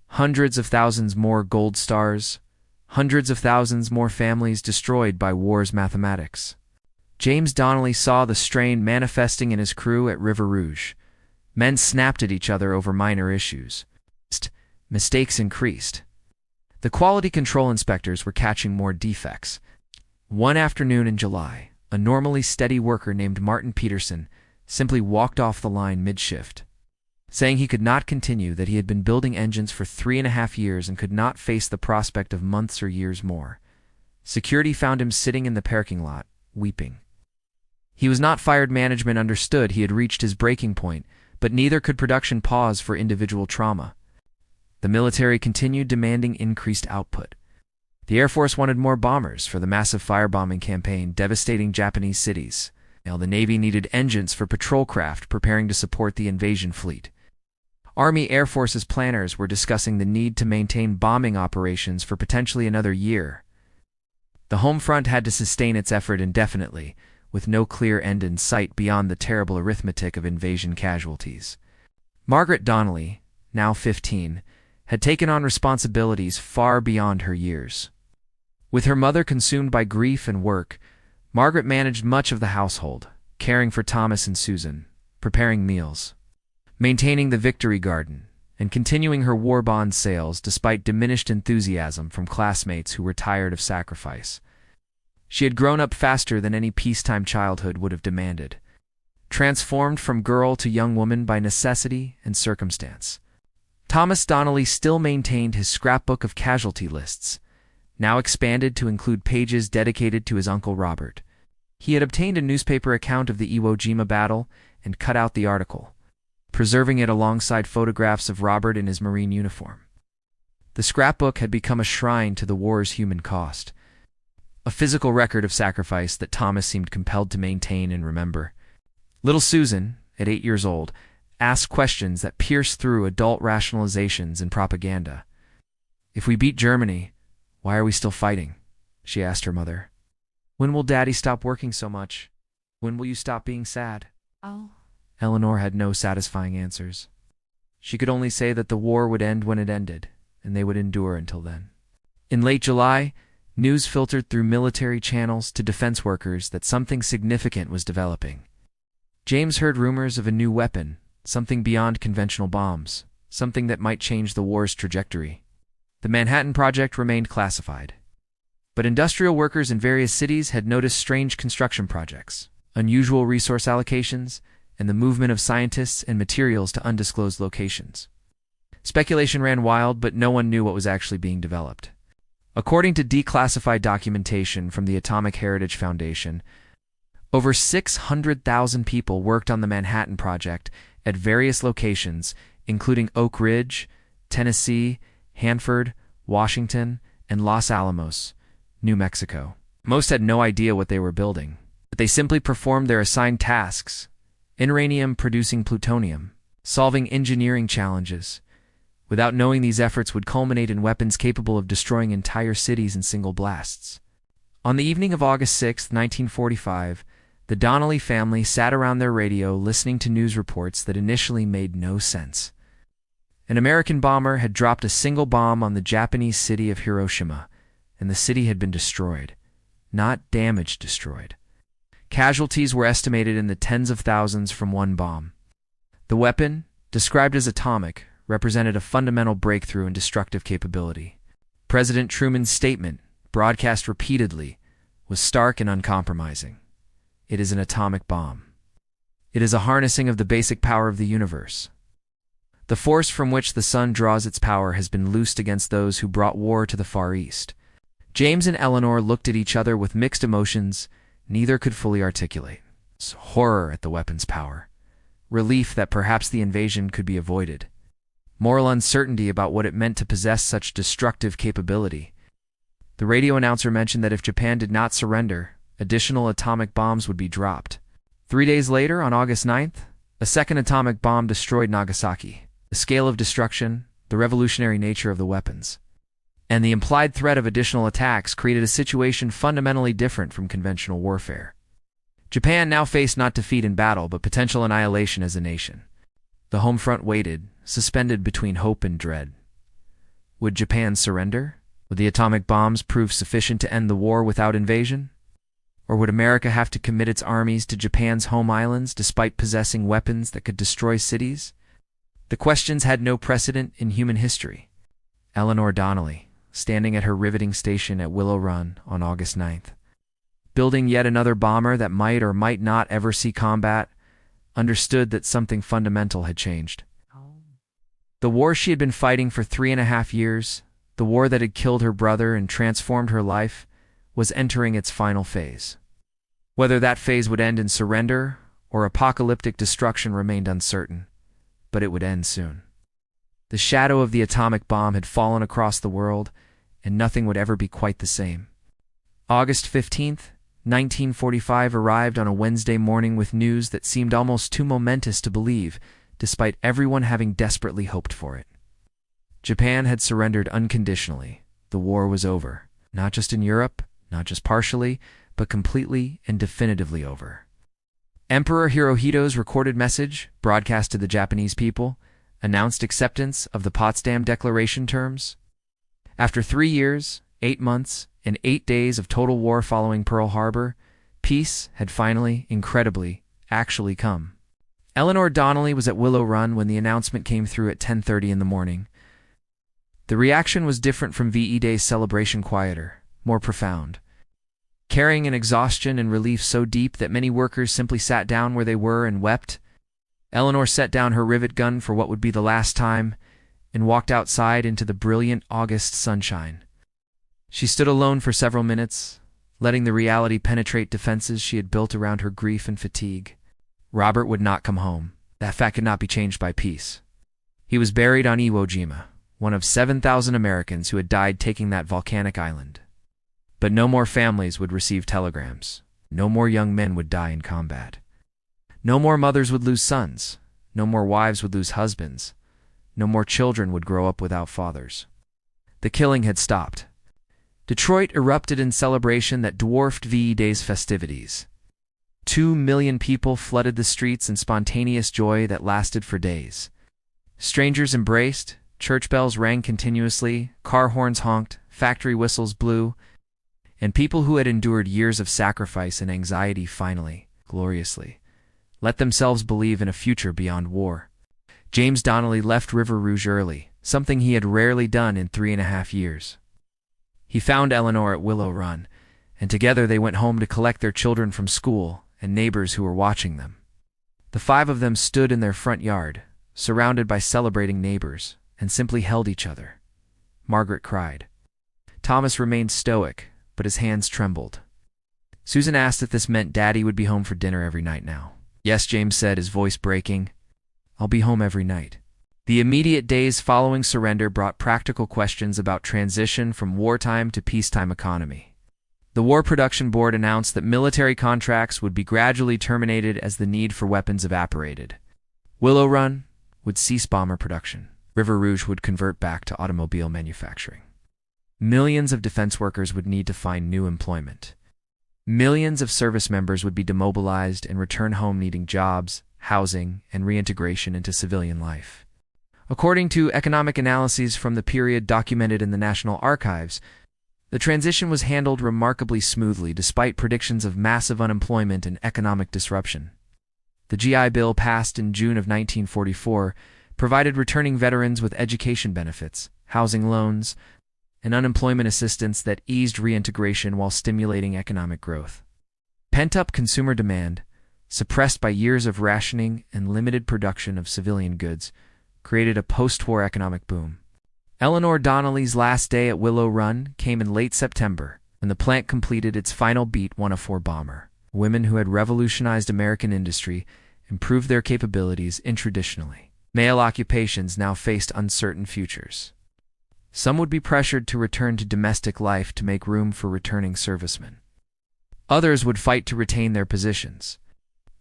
hundreds of thousands more gold stars, hundreds of thousands more families destroyed by war's mathematics. James Donnelly saw the strain manifesting in his crew at River Rouge. Men snapped at each other over minor issues. Mistakes increased. The quality control inspectors were catching more defects. One afternoon in July, a normally steady worker named Martin Peterson simply walked off the line mid-shift, saying he could not continue, that he had been building engines for 3.5 years and could not face the prospect of months or years more. Security found him sitting in the parking lot, weeping. He was not fired. Management understood he had reached his breaking point, but neither could production pause for individual trauma. The military continued demanding increased output. The Air Force wanted more bombers for the massive firebombing campaign devastating Japanese cities. Now the Navy needed engines for patrol craft preparing to support the invasion fleet. Army Air Force's planners were discussing the need to maintain bombing operations for potentially another year. The home front had to sustain its effort indefinitely, with no clear end in sight beyond the terrible arithmetic of invasion casualties. Margaret Donnelly, now 15, had taken on responsibilities far beyond her years. With her mother consumed by grief and work, Margaret managed much of the household, caring for Thomas and Susan, preparing meals, maintaining the Victory Garden, and continuing her war bond sales despite diminished enthusiasm from classmates who were tired of sacrifice. She had grown up faster than any peacetime childhood would have demanded, transformed from girl to young woman by necessity and circumstance. Thomas Donnelly still maintained his scrapbook of casualty lists, now expanded to include pages dedicated to his Uncle Robert. He had obtained a newspaper account of the Iwo Jima battle and cut out the article, preserving it alongside photographs of Robert in his Marine uniform. The scrapbook had become a shrine to the war's human cost, a physical record of sacrifice that Thomas seemed compelled to maintain and remember. Little Susan, at 8 years old, asked questions that pierced through adult rationalizations and propaganda. "If we beat Germany, why are we still fighting?" she asked her mother. "When will Daddy stop working so much? When will you stop being sad?" Oh. Eleanor had no satisfying answers. She could only say that the war would end when it ended, and they would endure until then. In late July, news filtered through military channels to defense workers that something significant was developing. James heard rumors of a new weapon, something beyond conventional bombs, something that might change the war's trajectory. The Manhattan Project remained classified. But industrial workers in various cities had noticed strange construction projects, unusual resource allocations, and the movement of scientists and materials to undisclosed locations. Speculation ran wild, but no one knew what was actually being developed. According to declassified documentation from the Atomic Heritage Foundation, over 600,000 people worked on the Manhattan Project at various locations, including Oak Ridge, Tennessee, Hanford, Washington, and Los Alamos, New Mexico. Most had no idea what they were building, but they simply performed their assigned tasks: uranium producing plutonium, solving engineering challenges, without knowing these efforts would culminate in weapons capable of destroying entire cities in single blasts. On the evening of August 6, 1945, the Donnelly family sat around their radio listening to news reports that initially made no sense. An American bomber had dropped a single bomb on the Japanese city of Hiroshima, and the city had been destroyed, not damaged destroyed. Casualties were estimated in the tens of thousands from one bomb. The weapon, described as atomic, represented a fundamental breakthrough in destructive capability. President Truman's statement, broadcast repeatedly, was stark and uncompromising. It is an atomic bomb. It is a harnessing of the basic power of the universe. The force from which the sun draws its power has been loosed against those who brought war to the Far East. James and Eleanor looked at each other with mixed emotions. Neither could fully articulate. Horror at the weapon's power. Relief that perhaps the invasion could be avoided. Moral uncertainty about what it meant to possess such destructive capability. The radio announcer mentioned that if Japan did not surrender, additional atomic bombs would be dropped. 3 days later, on August 9th, a second atomic bomb destroyed Nagasaki. The scale of destruction, the revolutionary nature of the weapons, and the implied threat of additional attacks created a situation fundamentally different from conventional warfare. Japan now faced not defeat in battle, but potential annihilation as a nation. The Homefront waited, suspended between hope and dread. Would Japan surrender? Would the atomic bombs prove sufficient to end the war without invasion? Or would America have to commit its armies to Japan's home islands despite possessing weapons that could destroy cities? The questions had no precedent in human history. Eleanor Donnelly, standing at her riveting station at Willow Run on August 9th, building yet another bomber that might or might not ever see combat, understood that something fundamental had changed. The war she had been fighting for 3.5 years, the war that had killed her brother and transformed her life, was entering its final phase. Whether that phase would end in surrender or apocalyptic destruction remained uncertain, but it would end soon. The shadow of the atomic bomb had fallen across the world, and nothing would ever be quite the same. August 15th, 1945 arrived on a Wednesday morning with news that seemed almost too momentous to believe, despite everyone having desperately hoped for it. Japan had surrendered unconditionally. The war was over, not just in Europe, not just partially, but completely and definitively over. Emperor Hirohito's recorded message, broadcast to the Japanese people, announced acceptance of the Potsdam Declaration terms. After 3 years, 8 months, and 8 days of total war following Pearl Harbor, peace had finally, incredibly, actually come. Eleanor Donnelly was at Willow Run when the announcement came through at 10:30 in the morning. The reaction was different from VE Day's celebration, quieter, more profound. Carrying an exhaustion and relief so deep that many workers simply sat down where they were and wept, Eleanor set down her rivet gun for what would be the last time and walked outside into the brilliant August sunshine. She stood alone for several minutes, letting the reality penetrate defenses she had built around her grief and fatigue. Robert would not come home. That fact could not be changed by peace. He was buried on Iwo Jima, one of 7,000 Americans who had died taking that volcanic island. But no more families would receive telegrams. No more young men would die in combat. No more mothers would lose sons. No more wives would lose husbands. No more children would grow up without fathers. The killing had stopped. Detroit erupted in celebration that dwarfed VE Day's festivities. 2 million people flooded the streets in spontaneous joy that lasted for days. Strangers embraced, church bells rang continuously, car horns honked, factory whistles blew, and people who had endured years of sacrifice and anxiety finally, gloriously, let themselves believe in a future beyond war. James Donnelly left River Rouge early, something he had rarely done in 3.5 years. He found Eleanor at Willow Run, and together they went home to collect their children from school and neighbors who were watching them. The 5 of them stood in their front yard, surrounded by celebrating neighbors, and simply held each other. Margaret cried. Thomas remained stoic, but his hands trembled. Susan asked if this meant Daddy would be home for dinner every night now. Yes, James said, his voice breaking. I'll be home every night. The immediate days following surrender brought practical questions about transition from wartime to peacetime economy. The War Production Board announced that military contracts would be gradually terminated as the need for weapons evaporated. Willow Run would cease bomber production. River Rouge would convert back to automobile manufacturing. Millions of defense workers would need to find new employment. Millions of service members would be demobilized and return home needing jobs, housing, and reintegration into civilian life. According to economic analyses from the period documented in the National Archives, the transition was handled remarkably smoothly despite predictions of massive unemployment and economic disruption. The GI Bill passed in June of 1944 provided returning veterans with education benefits, housing loans, and unemployment assistance that eased reintegration while stimulating economic growth. Pent-up consumer demand, suppressed by years of rationing and limited production of civilian goods, created a post-war economic boom. Eleanor Donnelly's last day at Willow Run came in late September, when the plant completed its final B-104 bomber. Women who had revolutionized American industry improved their capabilities intraditionally. Male occupations now faced uncertain futures. Some would be pressured to return to domestic life to make room for returning servicemen. Others would fight to retain their positions.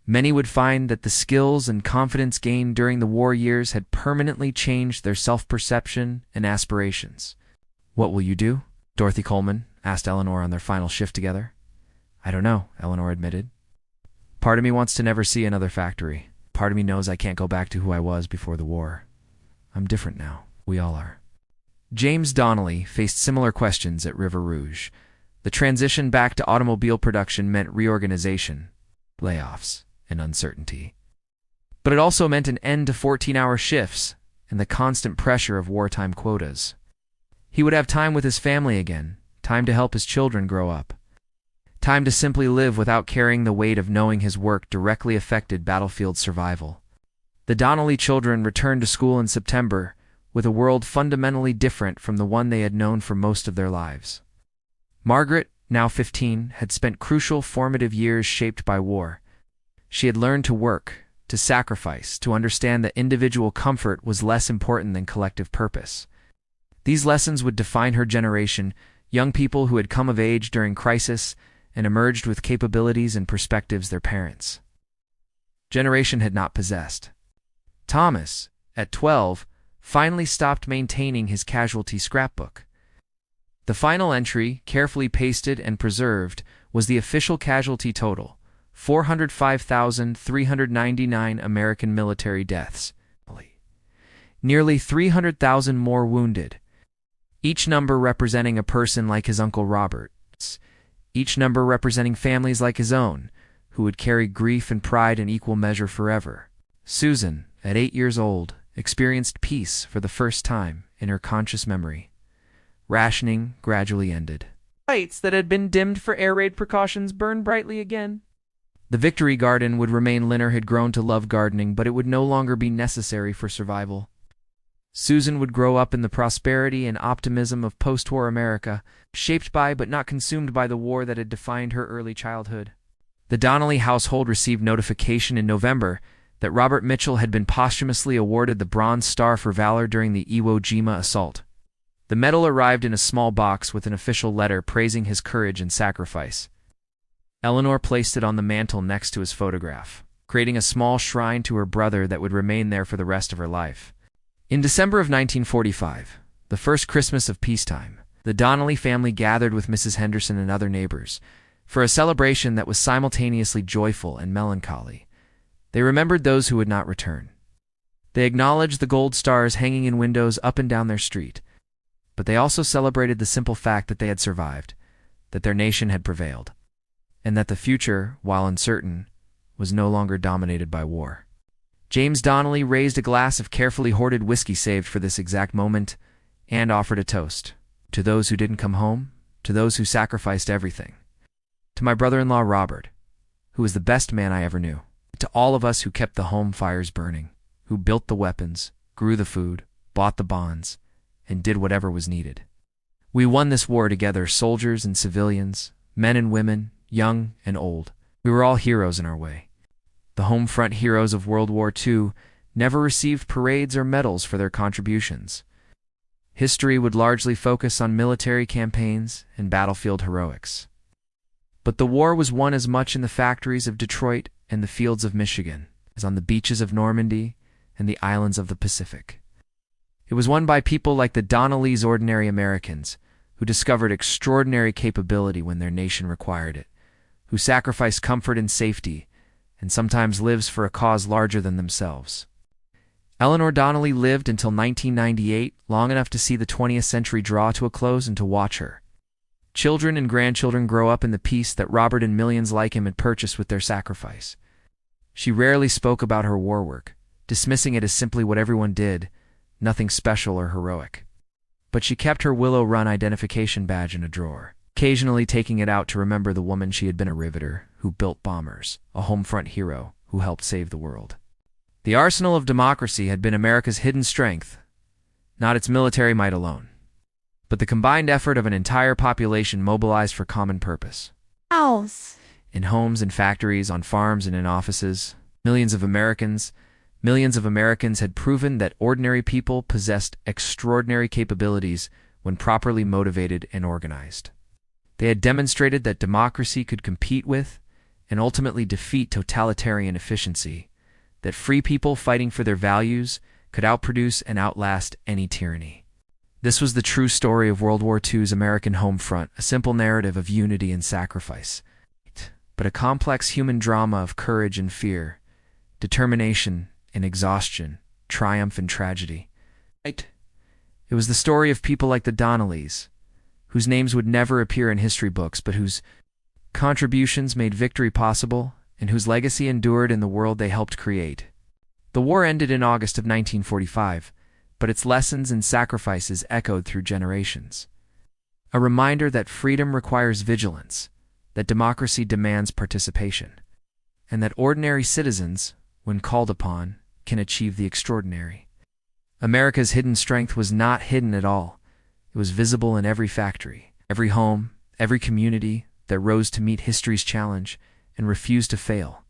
Many would find that the skills and confidence gained during the war years had permanently changed their self-perception and aspirations. What will you do? Dorothy Coleman asked Eleanor on their final shift together. I don't know, Eleanor admitted. Part of me wants to never see another factory. Part of me knows I can't go back to who I was before the war. I'm different now. We all are. James Donnelly faced similar questions at River Rouge. The transition back to automobile production meant reorganization, layoffs, and uncertainty. But it also meant an end to 14-hour shifts and the constant pressure of wartime quotas. He would have time with his family again, time to help his children grow up, time to simply live without carrying the weight of knowing his work directly affected battlefield survival. The Donnelly children returned to school in September, with a world fundamentally different from the one they had known for most of their lives. Margaret, now 15, had spent crucial formative years shaped by war. She had learned to work, to sacrifice, to understand that individual comfort was less important than collective purpose. These lessons would define her generation, young people who had come of age during crisis and emerged with capabilities and perspectives their parents' generation had not possessed. Thomas, at 12, finally stopped maintaining his casualty scrapbook. The final entry, carefully pasted and preserved, was the official casualty total: 405,399 American military deaths. Nearly 300,000 more wounded. Each number representing a person like his Uncle Robert. Each number representing families like his own, who would carry grief and pride in equal measure forever. Susan, at 8 years old, experienced peace for the first time in her conscious memory. Rationing gradually ended. Lights that had been dimmed for air raid precautions burned brightly again. The Victory Garden would remain. Linner had grown to love gardening, but it would no longer be necessary for survival. Susan would grow up in the prosperity and optimism of post-war America, shaped by but not consumed by the war that had defined her early childhood. The Donnelly household received notification in November that Robert Mitchell had been posthumously awarded the Bronze Star for Valor during the Iwo Jima assault. The medal arrived in a small box with an official letter praising his courage and sacrifice. Eleanor placed it on the mantel next to his photograph. creating a small shrine to her brother that would remain there for the rest of her life. In December of 1945, the first Christmas of peacetime, the Donnelly family gathered with Mrs. Henderson and other neighbors for a celebration that was simultaneously joyful and melancholy. They remembered those who would not return. They acknowledged the gold stars hanging in windows up and down their street, but they also celebrated the simple fact that they had survived, that their nation had prevailed, and that the future, while uncertain, was no longer dominated by war. James Donnelly raised a glass of carefully hoarded whiskey saved for this exact moment and offered a toast. To those who didn't come home, to those who sacrificed everything. To my brother-in-law Robert, who was the best man I ever knew. To all of us who kept the home fires burning, who built the weapons, grew the food, bought the bonds, and did whatever was needed. We won this war together, soldiers and civilians, men and women, young and old. We were all heroes in our way. The Homefront heroes of World War II never received parades or medals for their contributions. History would largely focus on military campaigns and battlefield heroics. But the war was won as much in the factories of Detroit and the fields of Michigan as on the beaches of Normandy and the islands of the Pacific. It was won by people like the Donnellys, ordinary Americans, who discovered extraordinary capability when their nation required it, who sacrificed comfort and safety, and sometimes lives for a cause larger than themselves. Eleanor Donnelly lived until 1998, long enough to see the 20th century draw to a close and to watch her children and grandchildren grow up in the peace that Robert and millions like him had purchased with their sacrifice. She rarely spoke about her war work, dismissing it as simply what everyone did, nothing special or heroic. But she kept her Willow Run identification badge in a drawer, occasionally taking it out to remember the woman she had been, a riveter who built bombers, a Homefront hero who helped save the world. The arsenal of democracy had been America's hidden strength, not its military might alone, but the combined effort of an entire population mobilized for common purpose. In homes and factories, on farms and in offices, millions of Americans had proven that ordinary people possessed extraordinary capabilities when properly motivated and organized. They had demonstrated that democracy could compete with and ultimately defeat totalitarian efficiency, that free people fighting for their values could outproduce and outlast any tyranny. This was the true story of World War II's American Homefront, a simple narrative of unity and sacrifice, but a complex human drama of courage and fear, determination and exhaustion, triumph and tragedy. It was the story of people like the Donnellys, whose names would never appear in history books, but whose contributions made victory possible and whose legacy endured in the world they helped create. The war ended in August of 1945, but its lessons and sacrifices echoed through generations. A reminder that freedom requires vigilance, that democracy demands participation, and that ordinary citizens, when called upon, can achieve the extraordinary. America's hidden strength was not hidden at all. It was visible in every factory, every home, every community that rose to meet history's challenge and refused to fail.